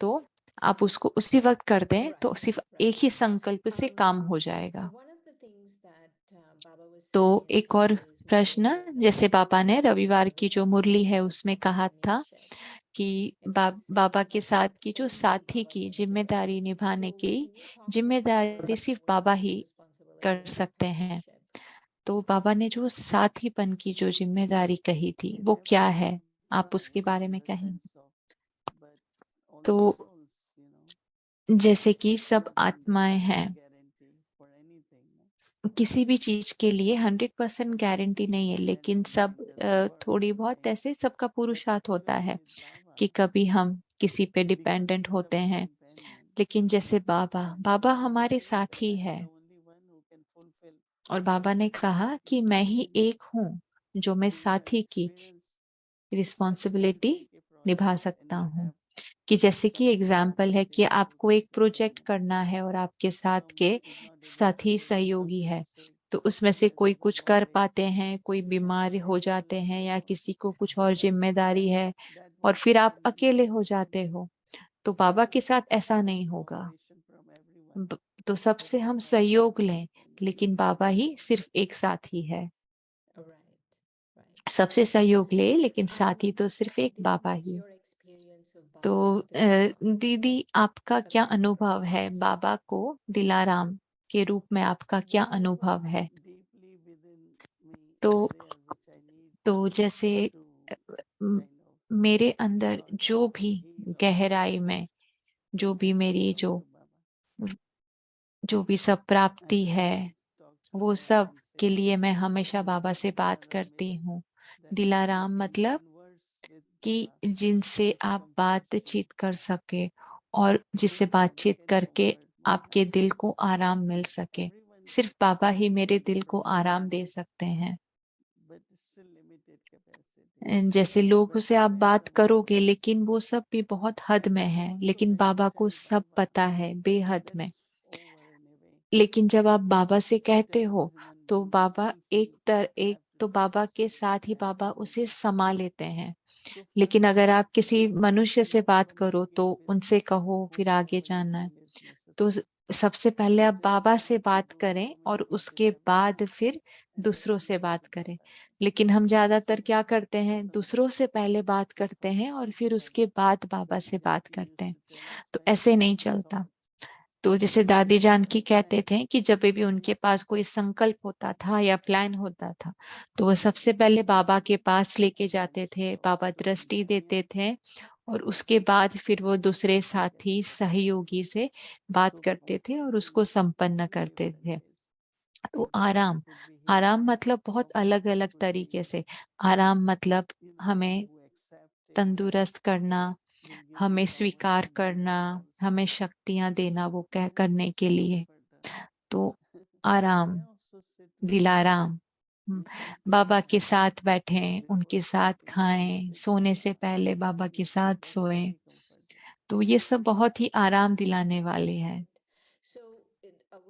Speaker 2: तो आप उसको उसी वक्त कर दें तो सिर्फ एक ही संकल्प से काम हो जाएगा।
Speaker 7: One of the things that Baba was
Speaker 2: तो
Speaker 7: saying
Speaker 2: एक और
Speaker 7: yesterday is when
Speaker 2: प्रश्न,
Speaker 7: there was a
Speaker 2: जैसे बाबा ने
Speaker 7: conversation
Speaker 2: रविवार
Speaker 7: about
Speaker 2: की जो मुरली है उसमें कहा था
Speaker 7: responsibility
Speaker 2: कि
Speaker 7: and he was
Speaker 2: Baba
Speaker 7: saying
Speaker 2: के
Speaker 7: that
Speaker 2: साथ की जो
Speaker 7: only
Speaker 2: साथी
Speaker 7: Baba
Speaker 2: की
Speaker 7: can do it.
Speaker 2: जिम्मेदारी निभाने
Speaker 7: So
Speaker 2: की
Speaker 7: can you talk to us
Speaker 2: जिम्मेदारी
Speaker 7: about
Speaker 2: सिर्फ
Speaker 7: what is
Speaker 2: बाबा
Speaker 7: this
Speaker 2: ही कर
Speaker 7: responsibility
Speaker 2: सकते
Speaker 7: and
Speaker 2: हैं।
Speaker 7: partnership?
Speaker 2: तो बाबा ने जो साथीपन की जो जिम्मेदारी कही थी वो क्या है, आप उसके बारे में कहेंगे? तो जैसे कि सब आत्माएं हैं, किसी भी चीज के लिए 100% गारंटी नहीं है, लेकिन सब थोड़ी बहुत ऐसे सबका पुरुषार्थ होता है कि कभी हम किसी पे डिपेंडेंट होते हैं। लेकिन जैसे बाबा हमारे साथ ही है, और बाबा ने कहा कि मैं ही एक हूँ जो मैं साथी की रिस्पॉन्सिबिलिटी निभा सकता हूँ। कि जैसे कि एग्जाम्पल है कि आपको एक प्रोजेक्ट करना है और आपके साथ के साथी सहयोगी है, तो उसमें से कोई कुछ कर पाते हैं, कोई बीमार हो जाते हैं, या किसी को कुछ और जिम्मेदारी है और फिर आप अकेले हो जाते हो। तो बाबा के साथ ऐसा नहीं होगा। तो सबसे हम सहयोग लें, लेकिन बाबा ही सिर्फ एक साथी है।
Speaker 7: Right.
Speaker 2: सबसे सहयोग ले, लेकिन साथी तो सिर्फ एक
Speaker 7: Didi,
Speaker 2: Baba
Speaker 7: what's
Speaker 2: he.
Speaker 7: your experience of
Speaker 2: तो
Speaker 7: Baba at this moment?
Speaker 2: दीदी, आपका क्या
Speaker 7: Kavita
Speaker 2: अनुभव है?
Speaker 7: Prabhu.
Speaker 2: बाबा को दिलाराम के रूप में आपका क्या अनुभव है?
Speaker 1: Deeply within me
Speaker 2: तो
Speaker 1: is there, which I need
Speaker 2: तो जैसे
Speaker 1: to
Speaker 2: म-
Speaker 1: kind of
Speaker 2: मेरे अंदर
Speaker 1: sort
Speaker 2: जो
Speaker 1: out
Speaker 2: भी
Speaker 1: or heal or
Speaker 2: गहराई में जो भी मेरी
Speaker 1: talk to Baba.
Speaker 2: जो भी सब प्राप्ति
Speaker 1: I
Speaker 2: है,
Speaker 1: always talk to
Speaker 2: वो
Speaker 1: Baba
Speaker 2: सब
Speaker 1: and
Speaker 2: के
Speaker 1: say,
Speaker 2: लिए मैं हमेशा बाबा से बात
Speaker 1: Dilaram
Speaker 2: करती
Speaker 1: means
Speaker 2: हूँ।
Speaker 1: that you
Speaker 2: दिलाराम
Speaker 1: can
Speaker 2: मतलब
Speaker 1: converse with
Speaker 2: कि
Speaker 1: Baba,
Speaker 2: जिनसे
Speaker 1: which
Speaker 2: आप
Speaker 1: comforts you.
Speaker 2: बातचीत कर सके और जिससे
Speaker 1: Only Baba
Speaker 2: बातचीत
Speaker 1: can
Speaker 2: करके
Speaker 1: comfort my
Speaker 2: आपके
Speaker 1: heart.
Speaker 2: दिल को आराम मिल सके।
Speaker 1: Everyone
Speaker 2: सिर्फ बाबा ही
Speaker 1: can
Speaker 2: मेरे दिल
Speaker 1: comfort
Speaker 2: को
Speaker 1: my
Speaker 2: आराम दे
Speaker 1: heart,
Speaker 2: सकते हैं।
Speaker 1: but still limited capacity.
Speaker 2: जैसे लोगों
Speaker 1: But
Speaker 2: से आप
Speaker 1: when
Speaker 2: बात
Speaker 1: the
Speaker 2: करोगे,
Speaker 1: Baba
Speaker 2: लेकिन वो
Speaker 1: says,
Speaker 2: सब भी बहुत हद में है,
Speaker 1: also
Speaker 2: लेकिन
Speaker 1: when you
Speaker 2: बाबा को
Speaker 1: tell
Speaker 2: सब
Speaker 1: Baba,
Speaker 2: पता है, बेहद
Speaker 1: that
Speaker 2: में।
Speaker 1: is over in a way.
Speaker 2: लेकिन जब आप बाबा से
Speaker 1: If you
Speaker 2: कहते
Speaker 1: tell
Speaker 2: हो,
Speaker 1: human
Speaker 2: तो
Speaker 1: being, you
Speaker 2: Baba
Speaker 1: still feel
Speaker 2: एक
Speaker 1: have to
Speaker 2: तो
Speaker 1: do
Speaker 2: बाबा
Speaker 1: this
Speaker 2: के
Speaker 1: and do
Speaker 2: साथ ही
Speaker 1: that
Speaker 2: बाबा
Speaker 1: and do
Speaker 2: उसे
Speaker 1: that.
Speaker 2: समा लेते हैं।
Speaker 1: So
Speaker 2: लेकिन
Speaker 1: first
Speaker 2: अगर
Speaker 1: step
Speaker 2: आप किसी मनुष्य से
Speaker 1: is
Speaker 2: बात
Speaker 1: to
Speaker 2: करो,
Speaker 1: begin
Speaker 2: तो
Speaker 1: with
Speaker 2: उनसे कहो, फिर आगे
Speaker 1: whosoever you
Speaker 2: जाना है।
Speaker 1: feel is
Speaker 2: तो
Speaker 1: necessary.
Speaker 2: सबसे पहले आप
Speaker 1: Today
Speaker 2: बाबा
Speaker 1: we
Speaker 2: से
Speaker 1: have
Speaker 2: बात
Speaker 1: people
Speaker 2: करें
Speaker 1: so
Speaker 2: और
Speaker 1: many buses
Speaker 2: उसके बाद
Speaker 1: everywhere
Speaker 2: फिर
Speaker 1: and
Speaker 2: दूसरों
Speaker 1: they
Speaker 2: से
Speaker 1: need
Speaker 2: बात
Speaker 1: to
Speaker 2: करें।
Speaker 1: Baba.
Speaker 2: लेकिन हम
Speaker 1: So
Speaker 2: ज्यादातर क्या करते हैं,
Speaker 1: often
Speaker 2: दूसरों से पहले बात
Speaker 1: so
Speaker 2: करते
Speaker 1: first
Speaker 2: हैं और
Speaker 1: step
Speaker 2: फिर
Speaker 1: is
Speaker 2: उसके
Speaker 1: Baba.
Speaker 2: बाद बाबा
Speaker 1: But
Speaker 2: से बात
Speaker 1: Jackie
Speaker 2: करते
Speaker 1: used
Speaker 2: हैं।
Speaker 1: to tell us
Speaker 2: तो
Speaker 1: when
Speaker 2: ऐसे
Speaker 1: you
Speaker 2: नहीं
Speaker 1: have a
Speaker 2: चलता।
Speaker 1: thought,
Speaker 2: तो जैसे
Speaker 1: when
Speaker 2: दादी
Speaker 1: you have
Speaker 2: जानकी
Speaker 1: a
Speaker 2: कहते
Speaker 1: plan,
Speaker 2: थे कि जब भी
Speaker 1: then
Speaker 2: उनके
Speaker 1: you
Speaker 2: पास
Speaker 1: first
Speaker 2: कोई संकल्प होता था या प्लान होता था, तो वो
Speaker 1: take
Speaker 2: सबसे
Speaker 1: it
Speaker 2: पहले
Speaker 1: to
Speaker 2: बाबा के
Speaker 1: Baba
Speaker 2: पास लेके
Speaker 1: and then
Speaker 2: जाते थे,
Speaker 1: she
Speaker 2: बाबा
Speaker 1: also
Speaker 2: दृष्टि
Speaker 1: guide
Speaker 2: देते थे और
Speaker 1: and
Speaker 2: उसके बाद फिर वो दूसरे
Speaker 1: facilitate
Speaker 2: साथी
Speaker 1: everything.
Speaker 2: सहयोगी से बात
Speaker 1: So
Speaker 2: करते थे और उसको
Speaker 1: hopefully
Speaker 2: संपन्न
Speaker 1: in
Speaker 2: करते
Speaker 1: different
Speaker 2: थे।
Speaker 1: ways
Speaker 2: तो
Speaker 1: we
Speaker 2: आराम,
Speaker 1: could be healing
Speaker 2: आराम मतलब बहुत
Speaker 1: our
Speaker 2: अलग अलग
Speaker 1: people
Speaker 2: तरीके
Speaker 1: being,
Speaker 2: से। आराम मतलब हमें
Speaker 1: who accept it
Speaker 2: तंदुरुस्त करना,
Speaker 1: will give you
Speaker 2: हमें
Speaker 1: power
Speaker 2: स्वीकार
Speaker 1: to do
Speaker 2: करना,
Speaker 1: that also.
Speaker 2: हमें शक्तियां देना वो कह
Speaker 1: So we
Speaker 2: करने
Speaker 1: get
Speaker 2: के लिए।
Speaker 1: comforted.
Speaker 2: तो
Speaker 1: I
Speaker 2: आराम,
Speaker 1: also sit with Baba,
Speaker 2: Dilaram,
Speaker 1: listen to
Speaker 2: बाबा के
Speaker 1: him
Speaker 2: साथ बैठें, उनके
Speaker 1: before
Speaker 2: साथ
Speaker 1: sleeping,
Speaker 2: खाएं, सोने से पहले बाबा के साथ
Speaker 1: that's
Speaker 2: सोएं।
Speaker 1: very comforting.
Speaker 2: तो ये सब बहुत ही आराम दिलाने वाले हैं।
Speaker 7: Right. So,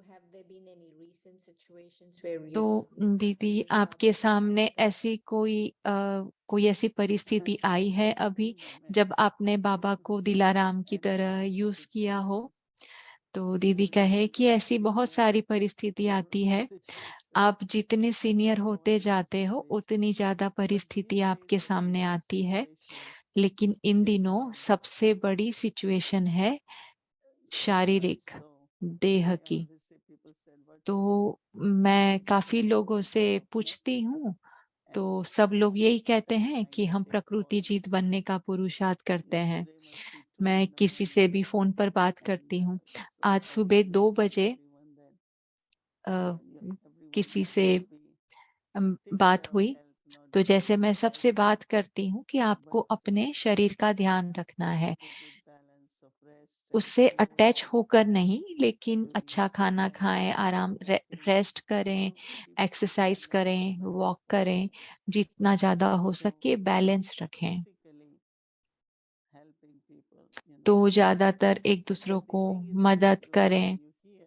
Speaker 7: have there been any recent situations where
Speaker 2: तो दीदी,
Speaker 7: used
Speaker 2: आपके
Speaker 7: Baba
Speaker 2: सामने
Speaker 7: for that?
Speaker 2: ऐसी कोई ऐसी परिस्थिति आई है अभी,
Speaker 1: Many
Speaker 2: जब
Speaker 1: moments.
Speaker 2: आपने बाबा को दिलाराम की तरह
Speaker 1: Endless
Speaker 2: यूज किया हो?
Speaker 1: situations.
Speaker 2: तो दीदी कहे कि ऐसी बहुत सारी परिस्थिति आती
Speaker 1: Every
Speaker 2: है।
Speaker 1: situation.
Speaker 2: आप जितने सीनियर
Speaker 1: Not
Speaker 2: होते
Speaker 1: only
Speaker 2: जाते हो,
Speaker 1: situation.
Speaker 2: उतनी ज्यादा
Speaker 1: But
Speaker 2: परिस्थिति
Speaker 1: these days
Speaker 2: आपके
Speaker 1: I
Speaker 2: सामने
Speaker 1: think the
Speaker 2: आती है।
Speaker 1: situation
Speaker 2: लेकिन इन
Speaker 1: is
Speaker 2: दिनों
Speaker 1: more
Speaker 2: सबसे बड़ी सिचुएशन है
Speaker 1: so much
Speaker 2: शारीरिक,
Speaker 1: so.
Speaker 2: देह
Speaker 1: I
Speaker 2: की।
Speaker 1: always say people said what's
Speaker 2: तो
Speaker 1: wrong
Speaker 2: मैं
Speaker 1: and
Speaker 2: काफी लोगों से
Speaker 1: stop there
Speaker 2: पूछती हूँ, तो
Speaker 1: and
Speaker 2: सब लोग यही कहते
Speaker 1: that
Speaker 2: हैं
Speaker 1: time
Speaker 2: कि
Speaker 1: I
Speaker 2: हम
Speaker 1: take
Speaker 2: प्रकृति
Speaker 1: call.
Speaker 2: जीत बनने का पुरुषार्थ करते हैं।
Speaker 1: Today must be 2
Speaker 2: मैं
Speaker 1: in the
Speaker 2: किसी से
Speaker 1: morning
Speaker 2: भी फोन पर बात
Speaker 1: and
Speaker 2: करती हूँ।
Speaker 1: so
Speaker 2: आज
Speaker 1: I
Speaker 2: सुबह
Speaker 1: always
Speaker 2: 2 बजे
Speaker 1: tell everyone that
Speaker 2: a,
Speaker 1: everyone
Speaker 2: किसी से
Speaker 1: should be take care
Speaker 2: बात
Speaker 1: of
Speaker 2: हुई,
Speaker 1: health, not
Speaker 2: तो
Speaker 1: just
Speaker 2: जैसे मैं
Speaker 1: physical
Speaker 2: सबसे
Speaker 1: health,
Speaker 2: बात करती हूँ कि आपको
Speaker 1: but
Speaker 2: अपने शरीर का ध्यान रखना है,
Speaker 1: keep a good balance of rest and
Speaker 2: उससे अटैच
Speaker 1: exercise
Speaker 2: होकर नहीं, लेकिन
Speaker 1: during
Speaker 2: अच्छा
Speaker 1: this
Speaker 2: खाना
Speaker 1: time,
Speaker 2: खाएं, आराम
Speaker 1: walking.
Speaker 2: रेस्ट करें,
Speaker 1: So many people say
Speaker 2: exercise
Speaker 1: that
Speaker 2: करें,
Speaker 1: exercise,
Speaker 2: वॉक करें,
Speaker 1: exercise.
Speaker 2: जितना ज्यादा हो
Speaker 1: So
Speaker 2: सके बैलेंस रखें।
Speaker 1: basically helping people,
Speaker 2: तो ज्यादातर एक दूसरों
Speaker 1: But the
Speaker 2: को
Speaker 1: thing is
Speaker 2: मदद
Speaker 1: that when
Speaker 2: करें।
Speaker 1: you hear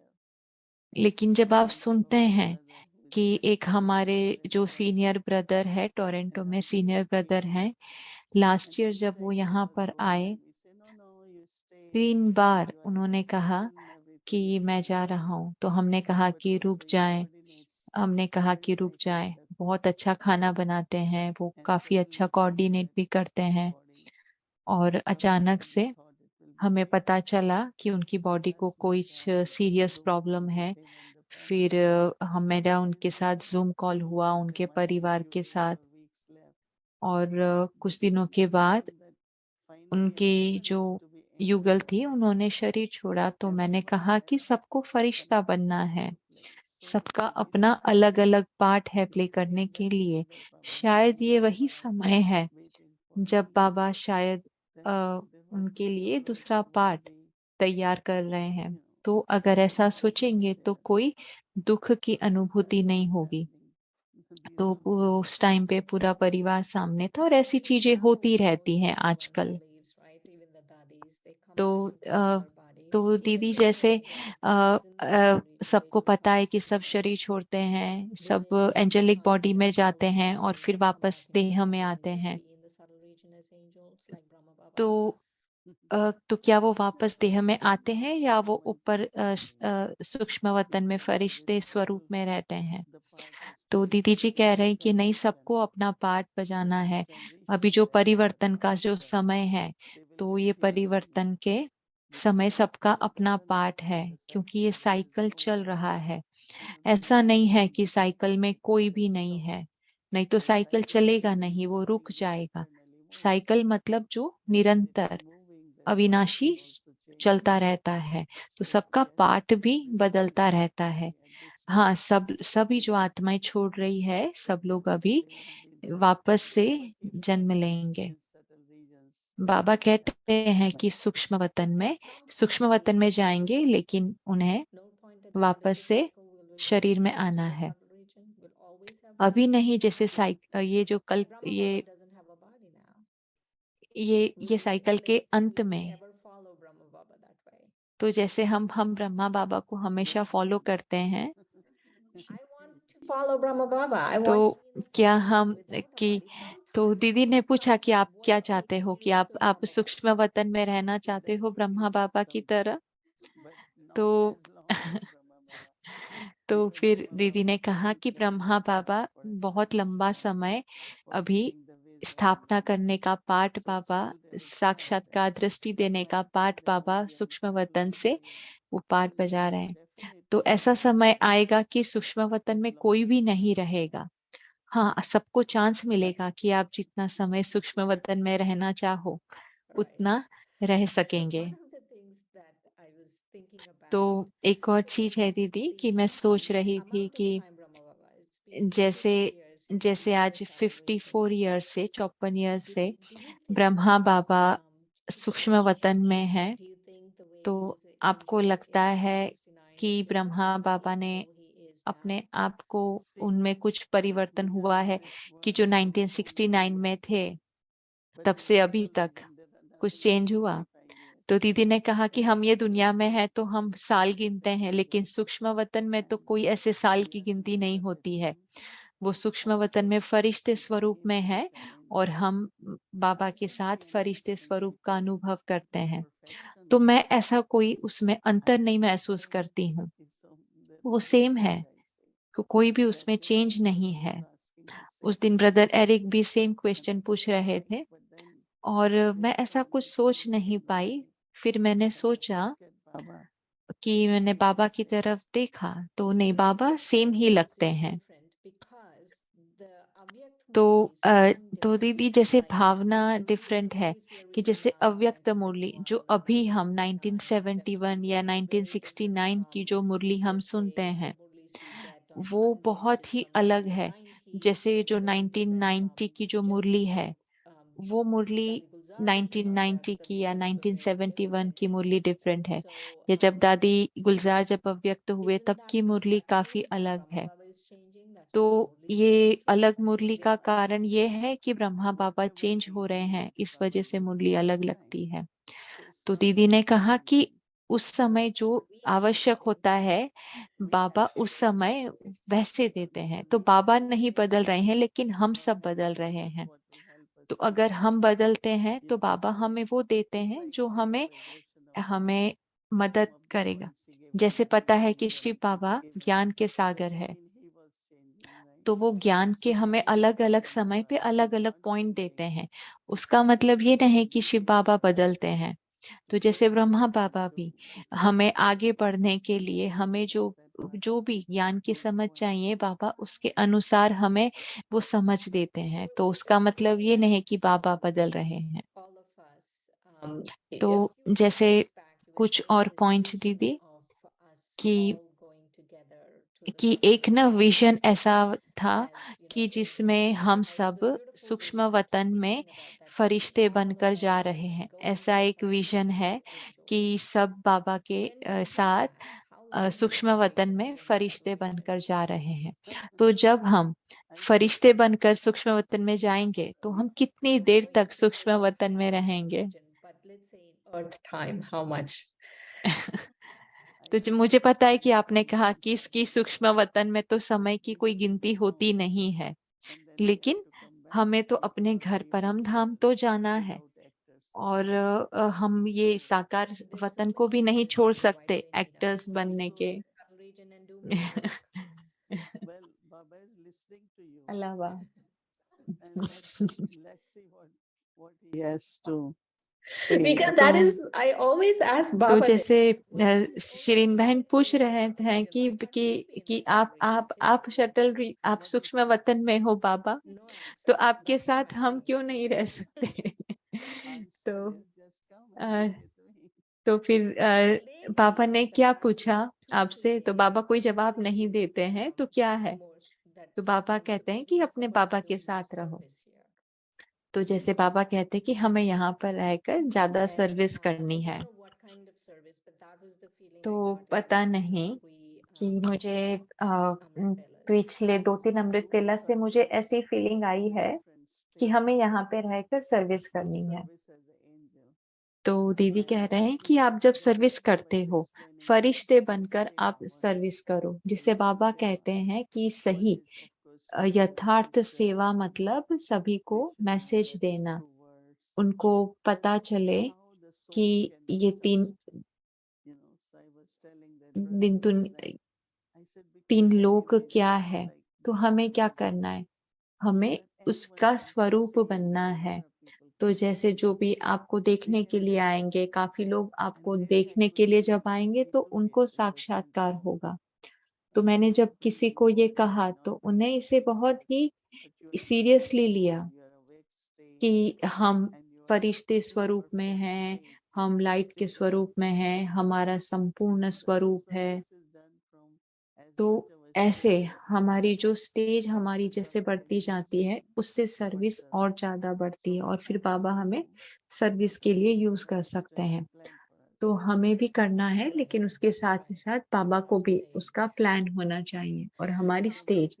Speaker 2: लेकिन जब आप
Speaker 1: example
Speaker 2: सुनते
Speaker 1: of a
Speaker 2: हैं
Speaker 1: brother who is
Speaker 2: कि
Speaker 1: very
Speaker 2: एक हमारे
Speaker 1: senior in
Speaker 2: जो
Speaker 1: Toronto,
Speaker 2: सीनियर ब्रदर है, टोरंटो
Speaker 1: and
Speaker 2: में
Speaker 1: after
Speaker 2: senior
Speaker 1: he
Speaker 2: brother
Speaker 1: came,
Speaker 2: हैं,
Speaker 1: and
Speaker 2: लास्ट ईयर
Speaker 1: three
Speaker 2: जब वो
Speaker 1: times
Speaker 2: यहाँ
Speaker 1: I
Speaker 2: पर
Speaker 1: told
Speaker 2: आए,
Speaker 1: them, he said, no, you stay,
Speaker 2: 3 bar
Speaker 1: you are in
Speaker 2: उन्होंने कहा
Speaker 1: vacation,
Speaker 2: कि
Speaker 1: everything is
Speaker 2: मैं जा
Speaker 1: fine.
Speaker 2: रहा हूँ। तो हमने कहा
Speaker 1: But
Speaker 2: कि रुक
Speaker 1: also he
Speaker 2: जाएं।
Speaker 1: coordinates
Speaker 2: हमने कहा कि
Speaker 1: very
Speaker 2: रुक
Speaker 1: nicely
Speaker 2: जाएं,
Speaker 1: the
Speaker 2: बहुत
Speaker 1: foods
Speaker 2: अच्छा खाना बनाते हैं, वो
Speaker 1: and
Speaker 2: काफी अच्छा
Speaker 1: facilitate
Speaker 2: कोऑर्डिनेट
Speaker 1: that
Speaker 2: भी करते
Speaker 1: the
Speaker 2: हैं।
Speaker 1: body.
Speaker 2: और
Speaker 1: Somehow
Speaker 2: अचानक
Speaker 1: we
Speaker 2: से
Speaker 1: thought it will be
Speaker 2: हमें
Speaker 1: great.
Speaker 2: पता चला कि उनकी
Speaker 1: So
Speaker 2: बॉडी को
Speaker 1: last
Speaker 2: कोई
Speaker 1: week I
Speaker 2: serious
Speaker 1: spoke
Speaker 2: problem
Speaker 1: with
Speaker 2: है।
Speaker 1: him and the
Speaker 2: फिर
Speaker 1: family,
Speaker 2: मेरा उनके
Speaker 1: and
Speaker 2: साथ जूम कॉल हुआ
Speaker 1: the
Speaker 2: उनके
Speaker 1: one and
Speaker 2: परिवार
Speaker 1: few
Speaker 2: के
Speaker 1: days
Speaker 2: साथ,
Speaker 1: or weeks left.
Speaker 2: और
Speaker 1: But
Speaker 2: कुछ दिनों
Speaker 1: then
Speaker 2: के
Speaker 1: I told
Speaker 2: बाद
Speaker 1: him that finally a
Speaker 2: उनकी
Speaker 1: person
Speaker 2: जो
Speaker 1: has to be
Speaker 2: युगल
Speaker 1: angel
Speaker 2: थी, उन्होंने शरीर छोड़ा।
Speaker 1: and
Speaker 2: तो मैंने
Speaker 1: everyone
Speaker 2: कहा कि
Speaker 1: has
Speaker 2: सबको फरिश्ता
Speaker 1: connected
Speaker 2: बनना
Speaker 1: to
Speaker 2: है,
Speaker 1: a place. So
Speaker 2: सबका अपना
Speaker 1: basically
Speaker 2: अलग अलग पार्ट है प्ले
Speaker 1: this
Speaker 2: करने
Speaker 1: is
Speaker 2: के
Speaker 1: the
Speaker 2: लिए।
Speaker 1: time that Baba has
Speaker 2: शायद ये
Speaker 1: given
Speaker 2: वही
Speaker 1: while
Speaker 2: समय है
Speaker 1: waiting for
Speaker 2: जब
Speaker 1: me.
Speaker 2: बाबा शायद
Speaker 1: Then there was
Speaker 2: उनके
Speaker 1: this
Speaker 2: लिए दूसरा
Speaker 1: situation where
Speaker 2: पार्ट
Speaker 1: we,
Speaker 2: तैयार कर रहे हैं। तो अगर
Speaker 1: shared
Speaker 2: ऐसा
Speaker 1: our
Speaker 2: सोचेंगे तो
Speaker 1: journey.
Speaker 2: कोई दुख की
Speaker 1: So since
Speaker 2: अनुभूति
Speaker 1: such
Speaker 2: नहीं
Speaker 1: things
Speaker 2: होगी।
Speaker 1: happening, these
Speaker 2: तो
Speaker 1: are all the
Speaker 2: उस टाइम पे
Speaker 1: situations.
Speaker 2: पूरा परिवार सामने था और ऐसी
Speaker 7: Especially
Speaker 2: चीजें
Speaker 7: now
Speaker 2: होती
Speaker 7: with those
Speaker 2: रहती हैं
Speaker 7: festival
Speaker 2: आजकल।
Speaker 7: leaves, right? Even the daddies, they come
Speaker 2: तो
Speaker 7: back into
Speaker 2: a,
Speaker 7: our body.
Speaker 2: तो
Speaker 7: Even
Speaker 2: दीदी
Speaker 7: the
Speaker 2: जैसे
Speaker 7: women, the cousins who are
Speaker 2: सबको
Speaker 7: related
Speaker 2: पता है
Speaker 7: back
Speaker 2: कि
Speaker 7: to
Speaker 2: सब
Speaker 7: us,
Speaker 2: शरीर छोड़ते हैं,
Speaker 7: they
Speaker 2: सब
Speaker 7: literally
Speaker 2: angelic
Speaker 7: come
Speaker 2: body
Speaker 7: and
Speaker 2: में
Speaker 7: their
Speaker 2: जाते
Speaker 7: souls
Speaker 2: हैं
Speaker 7: just
Speaker 2: और
Speaker 7: go
Speaker 2: फिर
Speaker 7: come
Speaker 2: वापस
Speaker 7: back into
Speaker 2: देह
Speaker 7: our
Speaker 2: में
Speaker 7: body and
Speaker 2: आते
Speaker 7: just
Speaker 2: हैं।
Speaker 7: be in the subtle region as angels like Brahma Baba.
Speaker 2: तो तो क्या वो वापस देह में आते हैं या वो ऊपर सूक्ष्म वतन में फरिश्ते स्वरूप में रहते हैं? तो दीदी जी कह रहे हैं कि नहीं, सबको अपना पार्ट बजाना है। अभी जो परिवर्तन का जो समय है, तो ये परिवर्तन के समय सबका अपना पार्ट है, क्योंकि ये साइकिल चल रहा है। ऐसा नहीं है कि साइकिल में कोई भी नहीं है, नहीं तो साइकिल चलेगा नहीं, वो रुक जाएगा। साइकिल मतलब जो निरंतर अविनाशी चलता रहता है, तो सबका पार्ट भी बदलता रहता है। हाँ, सभी जो आत्माएं छोड़ रही है, सब लोग अभी वापस से जन्म लेंगे। बाबा कहते हैं कि सूक्ष्म वतन में जाएंगे, लेकिन उन्हें
Speaker 7: No point at the end of
Speaker 2: वापस
Speaker 7: the
Speaker 2: से
Speaker 7: cycle will we
Speaker 2: शरीर में
Speaker 7: return to
Speaker 2: आना
Speaker 7: the
Speaker 2: है।
Speaker 7: subtle region. We'll always have the
Speaker 2: अभी
Speaker 7: body.
Speaker 2: नहीं, जैसे ये जो कल्प
Speaker 7: Brahma Baba doesn't have a body now.
Speaker 2: ये साइकिल के अंत
Speaker 7: Will we
Speaker 2: में,
Speaker 7: ever follow Brahma Baba that way?
Speaker 2: तो जैसे हम ब्रह्मा बाबा को हमेशा फॉलो करते हैं,
Speaker 7: I want to follow Brahma Baba. I
Speaker 2: तो
Speaker 7: want to be in the
Speaker 2: क्या
Speaker 7: subtle
Speaker 2: हम
Speaker 7: region without a
Speaker 2: कि
Speaker 7: body.
Speaker 2: तो
Speaker 7: Sometimes,
Speaker 2: दीदी ने पूछा कि आप क्या
Speaker 7: once in
Speaker 2: चाहते हो, कि
Speaker 7: 10 years of
Speaker 2: आप
Speaker 7: Brahma
Speaker 2: सूक्ष्म
Speaker 7: Baba.
Speaker 2: वतन में रहना चाहते हो ब्रह्मा बाबा की तरह? तो तो फिर दीदी ने कहा कि ब्रह्मा बाबा बहुत लंबा समय अभी स्थापना करने का पाठ बाबा, साक्षात्कार दृष्टि देने का पाठ बाबा सूक्ष्म वतन से वो पाठ बजा रहे हैं। तो ऐसा समय आएगा कि सूक्ष्म वतन में कोई भी नहीं रहेगा। हाँ, सबको चांस मिलेगा कि आप जितना समय सूक्ष्म वतन में रहना चाहो
Speaker 7: Right.
Speaker 2: उतना रह
Speaker 7: But
Speaker 2: सकेंगे।
Speaker 7: one of the things that I was thinking
Speaker 2: तो
Speaker 7: about
Speaker 2: एक और चीज है
Speaker 7: is
Speaker 2: दीदी कि
Speaker 7: the
Speaker 2: मैं सोच रही थी
Speaker 7: amount of
Speaker 2: कि
Speaker 7: time Brahma Baba. It's been 54
Speaker 2: जैसे
Speaker 7: years since
Speaker 2: जैसे
Speaker 7: he's in
Speaker 2: आज
Speaker 7: the subtle region.
Speaker 2: 54 ईयर से 54 ईयर से
Speaker 7: Do you think
Speaker 2: Brahma
Speaker 7: he's
Speaker 2: बाबा सूक्ष्म
Speaker 7: changed?
Speaker 2: वतन में है,
Speaker 7: Do you think the way
Speaker 2: तो
Speaker 7: he's
Speaker 2: आपको
Speaker 7: enjoyed
Speaker 2: लगता
Speaker 7: in
Speaker 2: है
Speaker 7: 1969
Speaker 2: कि
Speaker 7: is
Speaker 2: Brahma
Speaker 7: different
Speaker 2: Baba
Speaker 7: from
Speaker 2: ने
Speaker 7: who he is
Speaker 2: अपने
Speaker 7: now?
Speaker 2: आप को, उनमें कुछ परिवर्तन हुआ है कि जो 1969 में थे तब से अभी तक कुछ चेंज हुआ? तो दीदी ने कहा कि हम ये दुनिया में है तो हम साल गिनते हैं, लेकिन सूक्ष्म वतन में तो कोई ऐसे साल की गिनती नहीं होती है। वो सूक्ष्म वतन में फरिश्ते स्वरूप में है और हम बाबा के साथ फरिश्ते स्वरूप का अनुभव करते हैं। तो मैं ऐसा कोई उसमें अंतर नहीं महसूस करती हूँ, वो सेम है, कोई भी उसमें चेंज नहीं है। उस दिन ब्रदर एरिक भी सेम क्वेश्चन पूछ रहे थे और मैं ऐसा कुछ सोच नहीं पाई। फिर मैंने सोचा कि मैंने बाबा की तरफ देखा तो नहीं, बाबा सेम ही लगते हैं। तो तो दीदी जैसे भावना डिफरेंट है कि जैसे अव्यक्त मुरली जो अभी हम 1971 या 1969 की जो मुरली हम सुनते हैं वो बहुत ही अलग है। जैसे जो 1990 की जो मुरली है वो मुरली 1990 की या 1971 की मुरली डिफरेंट है, या जब दादी गुलजार जब अव्यक्त हुए तब की मुरली काफी अलग है। तो ये अलग मुरली का कारण ये है कि ब्रह्मा बाबा चेंज हो रहे हैं, इस वजह से मुरली अलग लगती है। तो दीदी ने कहा कि उस समय जो आवश्यक होता है बाबा उस समय वैसे देते हैं, तो बाबा नहीं बदल रहे हैं लेकिन हम सब बदल रहे हैं। तो अगर हम बदलते हैं तो बाबा हमें वो देते हैं जो हमें हमें मदद करेगा। जैसे पता है कि शिव बाबा ज्ञान के सागर है, तो वो ज्ञान के हमें अलग अलग समय पे अलग अलग पॉइंट देते हैं। उसका मतलब ये नहीं कि शिव बाबा बदलते हैं। तो जैसे ब्रह्मा बाबा भी हमें आगे बढ़ने के लिए हमें जो जो भी ज्ञान की समझ चाहिए बाबा उसके अनुसार हमें वो समझ देते हैं। तो उसका मतलब ये नहीं कि बाबा बदल रहे हैं। तो जैसे कुछ और पॉइंट दीदी कि एक ना विजन ऐसा था कि जिसमें हम सब सूक्ष्म वतन में फरिश्ते बनकर जा रहे हैं। ऐसा एक विजन है कि सब बाबा के साथ सूक्ष्म वतन में फरिश्ते बनकर जा रहे हैं। तो जब हम फरिश्ते बनकर सूक्ष्म वतन में जाएंगे तो हम कितनी देर तक सूक्ष्म वतन में रहेंगे? तो मुझे पता है कि आपने कहा कि इसकी सूक्ष्म वतन में तो समय की कोई गिनती होती नहीं है, लेकिन हमें तो अपने घर परम धाम तो जाना है। और हम ये साकार वतन को भी नहीं छोड़ सकते एक्टर्स बनने के।
Speaker 7: Come region and do more work.
Speaker 1: Well, Baba is listening to you.
Speaker 2: अलावा
Speaker 1: And let's see what he has to say.
Speaker 7: Because
Speaker 2: तो
Speaker 7: that is, I always ask
Speaker 2: तो
Speaker 7: Baba.
Speaker 2: जैसे शिरीन बहन पूछ रहे हैं कि आप आप सूक्ष्म वतन में हो बाबा, तो आपके साथ हम क्यों नहीं रह सकते? तो
Speaker 1: Answer is just come
Speaker 2: a,
Speaker 1: and live with me.
Speaker 2: तो फिर बाबा ने क्या पूछा आपसे, तो बाबा कोई जवाब नहीं देते हैं, तो क्या है? तो बाबा कहते हैं कि अपने बाबा के साथ रहो। तो जैसे बाबा कहते हैं कि हमें यहाँ पर रहकर ज्यादा सर्विस करनी है। तो पता नहीं कि मुझे पिछले 2-3 अमृत वेला से मुझे ऐसी फीलिंग आई है कि हमें यहाँ पे रहकर सर्विस करनी है।
Speaker 1: Service as an angel.
Speaker 2: तो दीदी कह रहे हैं कि आप जब सर्विस करते हो, फरिश्ते बनकर आप सर्विस करो, जिसे बाबा कहते हैं कि सही यथार्थ सेवा मतलब सभी को मैसेज देना, उनको पता चले कि ये तीन लोक क्या है, तो हमें क्या करना है? हमें उसका स्वरूप बनना है। तो जैसे जो भी आपको देखने के लिए आएंगे, काफी लोग आपको देखने के लिए जब आएंगे तो उनको साक्षात्कार होगा। तो मैंने जब किसी को ये कहा तो उन्हें इसे बहुत ही सीरियसली लिया कि हम फरिश्ते स्वरूप में हैं, हम लाइट के स्वरूप में हैं, हमारा संपूर्ण स्वरूप है। तो ऐसे हमारी जो स्टेज हमारी जैसे बढ़ती जाती है, उससे सर्विस और ज्यादा बढ़ती है और फिर बाबा हमें सर्विस के लिए यूज कर सकते हैं। तो हमें भी करना है, लेकिन उसके साथ ही साथ बाबा को भी उसका प्लान होना चाहिए और हमारी स्टेज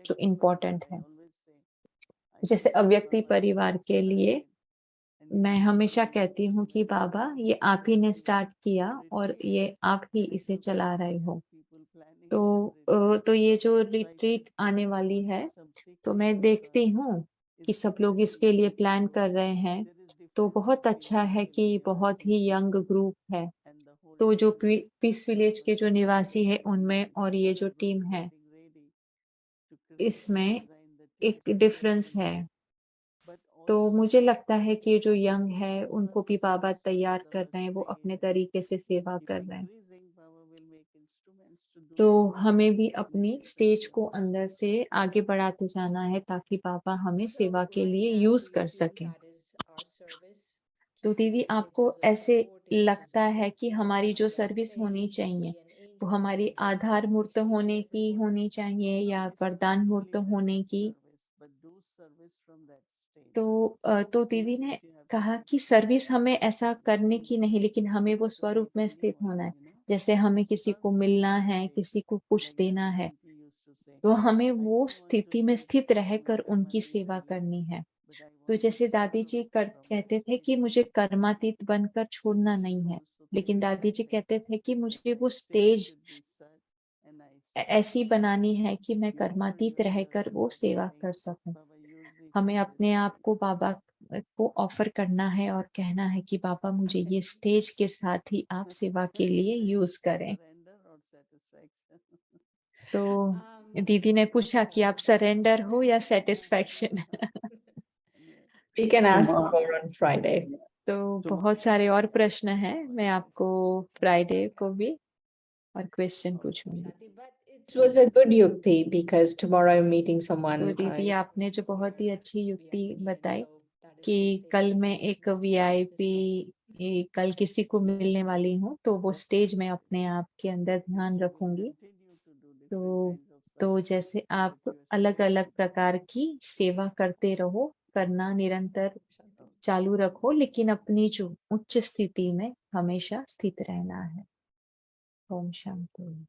Speaker 2: जो इम्पोर्टेंट है। जैसे अव्यक्ति परिवार के लिए मैं हमेशा कहती हूँ कि बाबा ये आप ही ने स्टार्ट किया और ये आप ही इसे चला रहे हो। तो ये जो रिट्रीट आने वाली है, तो मैं देखती हूँ कि सब लोग इसके लिए प्लान कर रहे हैं। तो बहुत अच्छा है कि बहुत ही यंग ग्रुप है। तो जो पीस विलेज के जो निवासी है उनमें और ये जो टीम है, इसमें एक डिफरेंस है। तो मुझे लगता है कि जो यंग है उनको भी बाबा तैयार कर रहे हैं, वो अपने तरीके से सेवा कर रहे हैं। तो हमें भी अपनी स्टेज को अंदर से आगे बढ़ाते जाना है ताकि बाबा हमें सेवा के लिए यूज कर सके। तो दीदी आपको ऐसे लगता है कि हमारी जो सर्विस होनी चाहिए वो हमारी आधार मूर्त होने की होनी चाहिए या वरदान मूर्त होने की? तो दीदी ने कहा कि सर्विस हमें ऐसा करने की नहीं, लेकिन हमें वो स्वरूप में स्थित होना है। जैसे हमें किसी को मिलना है, किसी को कुछ देना है, तो हमें वो स्थिति में स्थित रहकर उनकी सेवा करनी है। तो जैसे दादी जी कहते थे कि मुझे कर्मातीत बनकर छोड़ना नहीं है, लेकिन दादी जी कहते थे कि मुझे वो स्टेज ऐसी बनानी है कि मैं कर्मातीत रहकर वो सेवा कर सकूं। हमें अपने आप को बाबा को ऑफर करना है और कहना है कि बाबा मुझे ये स्टेज के साथ ही आप सेवा के लिए यूज करें। तो दीदी ने पूछा कि आप सरेंडर हो या satisfaction?
Speaker 7: We can ask more on Friday.
Speaker 2: तो बहुत सारे और प्रश्न हैं, मैं आपको फ्राइडे को भी और क्वेश्चन पूछूंगी।
Speaker 7: It was a good yukti because tomorrow I'm meeting someone.
Speaker 2: तो दीदी आपने जो बहुत ही अच्छी युक्ति बताई कि कल मैं एक वीआईपी कल किसी को मिलने वाली हूँ, तो वो स्टेज में अपने आप के अंदर ध्यान रखूंगी। तो जैसे आप अलग अलग प्रकार की सेवा करते रहो, करना निरंतर चालू रखो, लेकिन अपनी जो उच्च स्थिति में हमेशा स्थित रहना है। ओम शांति।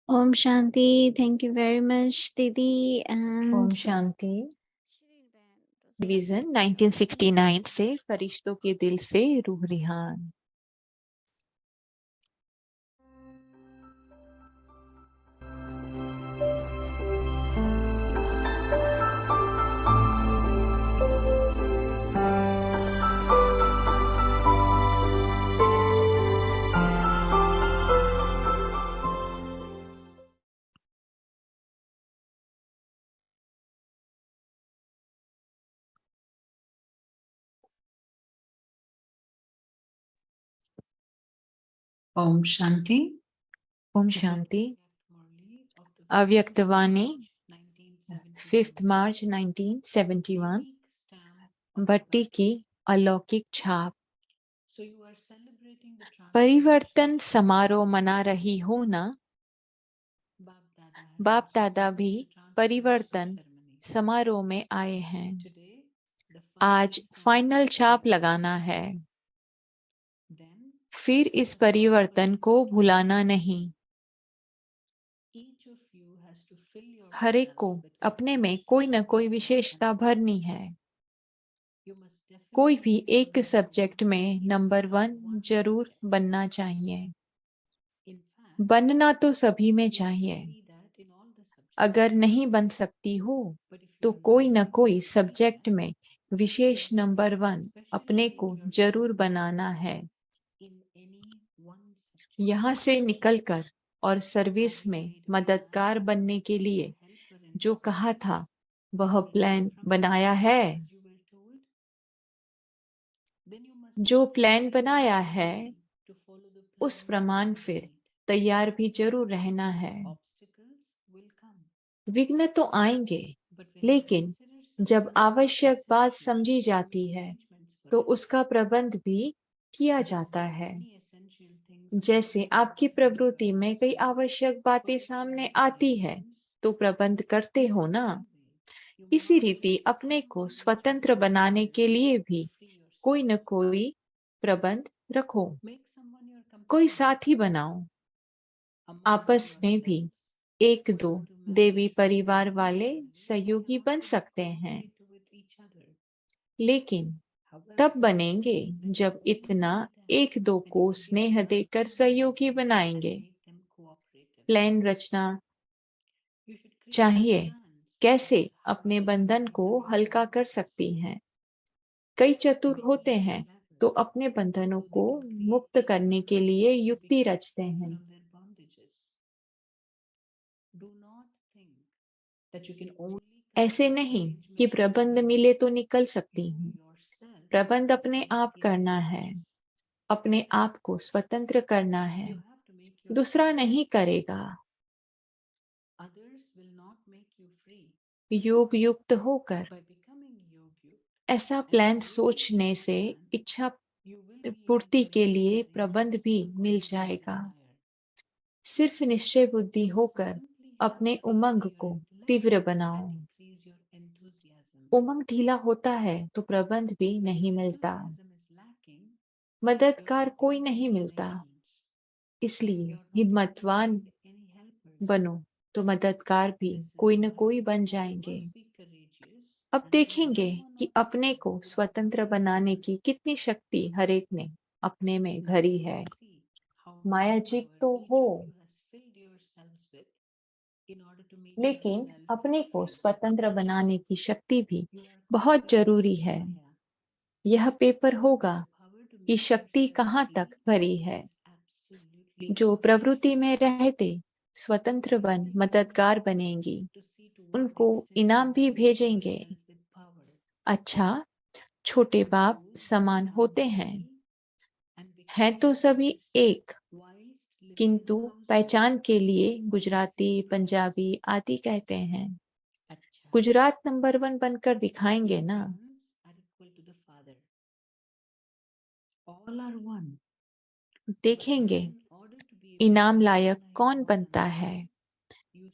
Speaker 6: Om Shanti. Thank you very much, Didi.
Speaker 2: ओम
Speaker 6: And
Speaker 2: शांति। डिवीजन 1969 से फरिश्तों के दिल से रूह रिहान।
Speaker 8: ओम शांति।
Speaker 2: ओम शांति। अव्यक्तवाणी 5 मार्च 1971। भट्टी की अलौकिक छाप। परिवर्तन समारोह मना रही हो ना। बाप दादा भी परिवर्तन समारोह में आए हैं। आज फाइनल छाप लगाना है। फिर इस परिवर्तन को भुलाना नहीं। हर एक को अपने में कोई न कोई विशेषता भरनी है। कोई भी एक सब्जेक्ट में नंबर 1 जरूर बनना चाहिए। बनना तो सभी में चाहिए। अगर नहीं बन सकती हो तो कोई न कोई सब्जेक्ट में विशेष नंबर 1 अपने को जरूर बनाना है। यहाँ से निकलकर और सर्विस में मददगार बनने के लिए जो कहा था वह प्लान बनाया है। जो प्लान बनाया है उस प्रमाण फिर तैयार भी जरूर रहना है। विघ्न तो आएंगे, लेकिन जब आवश्यक बात समझी जाती है तो उसका प्रबंध भी किया जाता है। जैसे आपकी प्रवृत्ति में कई आवश्यक बातें सामने आती है तो प्रबंध करते हो ना। इसी रीति अपने को स्वतंत्र बनाने के लिए भी कोई न कोई प्रबंध रखो। कोई साथी बनाओ। आपस में भी 1-2 देवी परिवार वाले सहयोगी बन सकते हैं, लेकिन तब बनेंगे जब इतना 1-2 को स्नेह देकर सहयोगी बनाएंगे। प्लान रचना चाहिए कैसे अपने बंधन को हल्का कर सकती हैं। कई चतुर होते हैं तो अपने बंधनों को मुक्त करने के लिए युक्ति रचते हैं। ऐसे नहीं कि प्रबंध मिले तो निकल सकती हूँ। प्रबंध अपने आप करना है। अपने आप को स्वतंत्र करना है। दूसरा नहीं करेगा। योग युक्त होकर ऐसा प्लान सोचने से इच्छा पूर्ति के लिए प्रबंध भी मिल जाएगा। सिर्फ निश्चय बुद्धि होकर अपने उमंग को तीव्र बनाओ। उमंग ढीला होता है तो प्रबंध भी नहीं मिलता। मददगार कोई नहीं मिलता। इसलिए हिम्मतवान बनो तो मददगार भी कोई न कोई बन जाएंगे। अब देखेंगे कि अपने को स्वतंत्र बनाने की कितनी शक्ति हर एक ने अपने में भरी है। मायाजिक तो हो, लेकिन अपने को स्वतंत्र बनाने की शक्ति भी बहुत जरूरी है। यह पेपर होगा कि शक्ति कहाँ तक भरी है। जो प्रवृत्ति में रहते स्वतंत्र बन मददगार बनेंगी, उनको इनाम भी भेजेंगे। अच्छा, छोटे बाप समान होते हैं तो सभी एक, किंतु पहचान के लिए गुजराती पंजाबी आदि कहते हैं। गुजरात नंबर 1 बनकर दिखाएंगे ना। देखेंगे इनाम लायक कौन बनता है।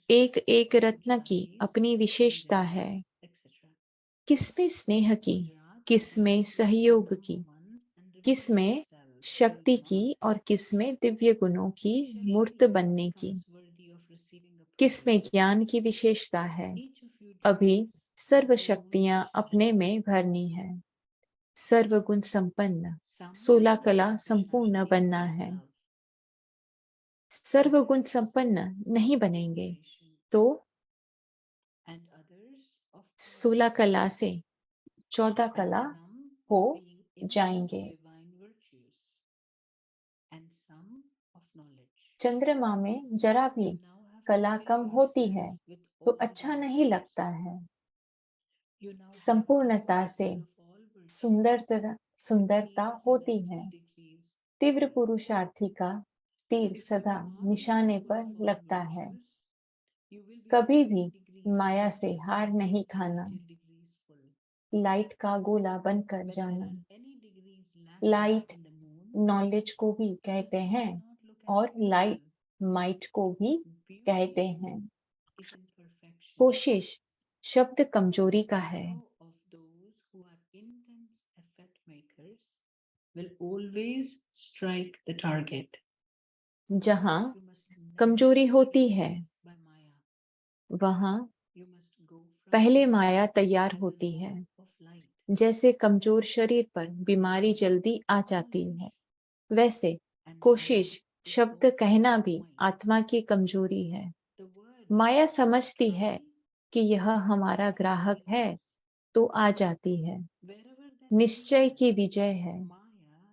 Speaker 2: एक एक रत्न की अपनी विशेषता है। किसमें स्नेह की, किसमें सहयोग की, किसमें शक्ति की और किसमें दिव्य गुणों की मूर्त बनने की, किसमें ज्ञान की विशेषता है। अभी सर्व शक्तियां अपने में भरनी है। सर्वगुण संपन्न 16 कला संपूर्ण बनना है। सर्वगुण संपन्न नहीं बनेंगे तो 16 कला से 14 कला हो जाएंगे। चंद्रमा में जरा भी कला कम होती है तो अच्छा नहीं लगता है। संपूर्णता से सुंदरता होती है। तीव्र पुरुषार्थी का तीर सदा निशाने पर लगता है। कभी भी माया से हार नहीं खाना, लाइट का गोला बनकर जाना। लाइट नॉलेज को भी कहते हैं और लाइट माइट को भी कहते हैं। कोशिश शब्द कमजोरी का है।
Speaker 8: will always strike the target.
Speaker 2: जहाँ कमजोरी होती है वहाँ पहले माया तैयार होती है। जैसे कमजोर शरीर पर बीमारी जल्दी आ जाती है, वैसे कोशिश शब्द कहना भी आत्मा की कमजोरी है। माया समझती है कि यह हमारा ग्राहक है तो आ जाती है। निश्चय की विजय है।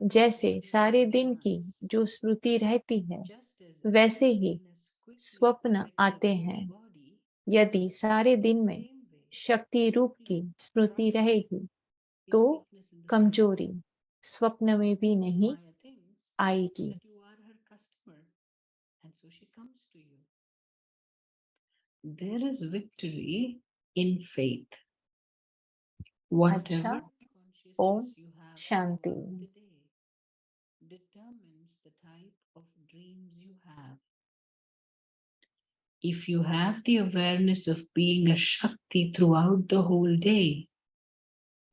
Speaker 2: जैसे सारे दिन की जो स्मृति रहती है, वैसे ही स्वप्न आते हैं। यदि सारे दिन में शक्ति रूप की स्मृति रहेगी तो कमजोरी स्वप्न में भी नहीं आएगी।
Speaker 8: There is victory in faith.
Speaker 2: अच्छा,
Speaker 8: Whatever
Speaker 2: Om
Speaker 8: consciousness you have
Speaker 2: Shanti.
Speaker 8: today determines the type of dreams you have. If you have the awareness of being a Shakti throughout the whole day,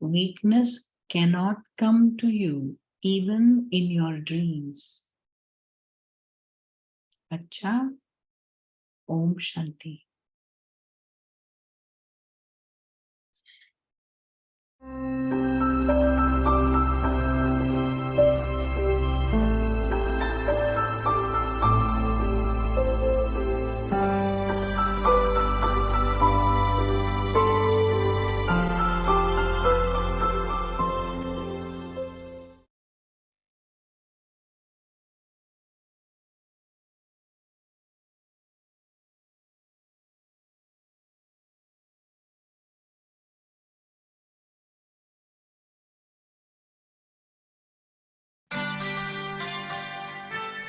Speaker 8: weakness cannot come to you even in your dreams. Acha, Om Shanti.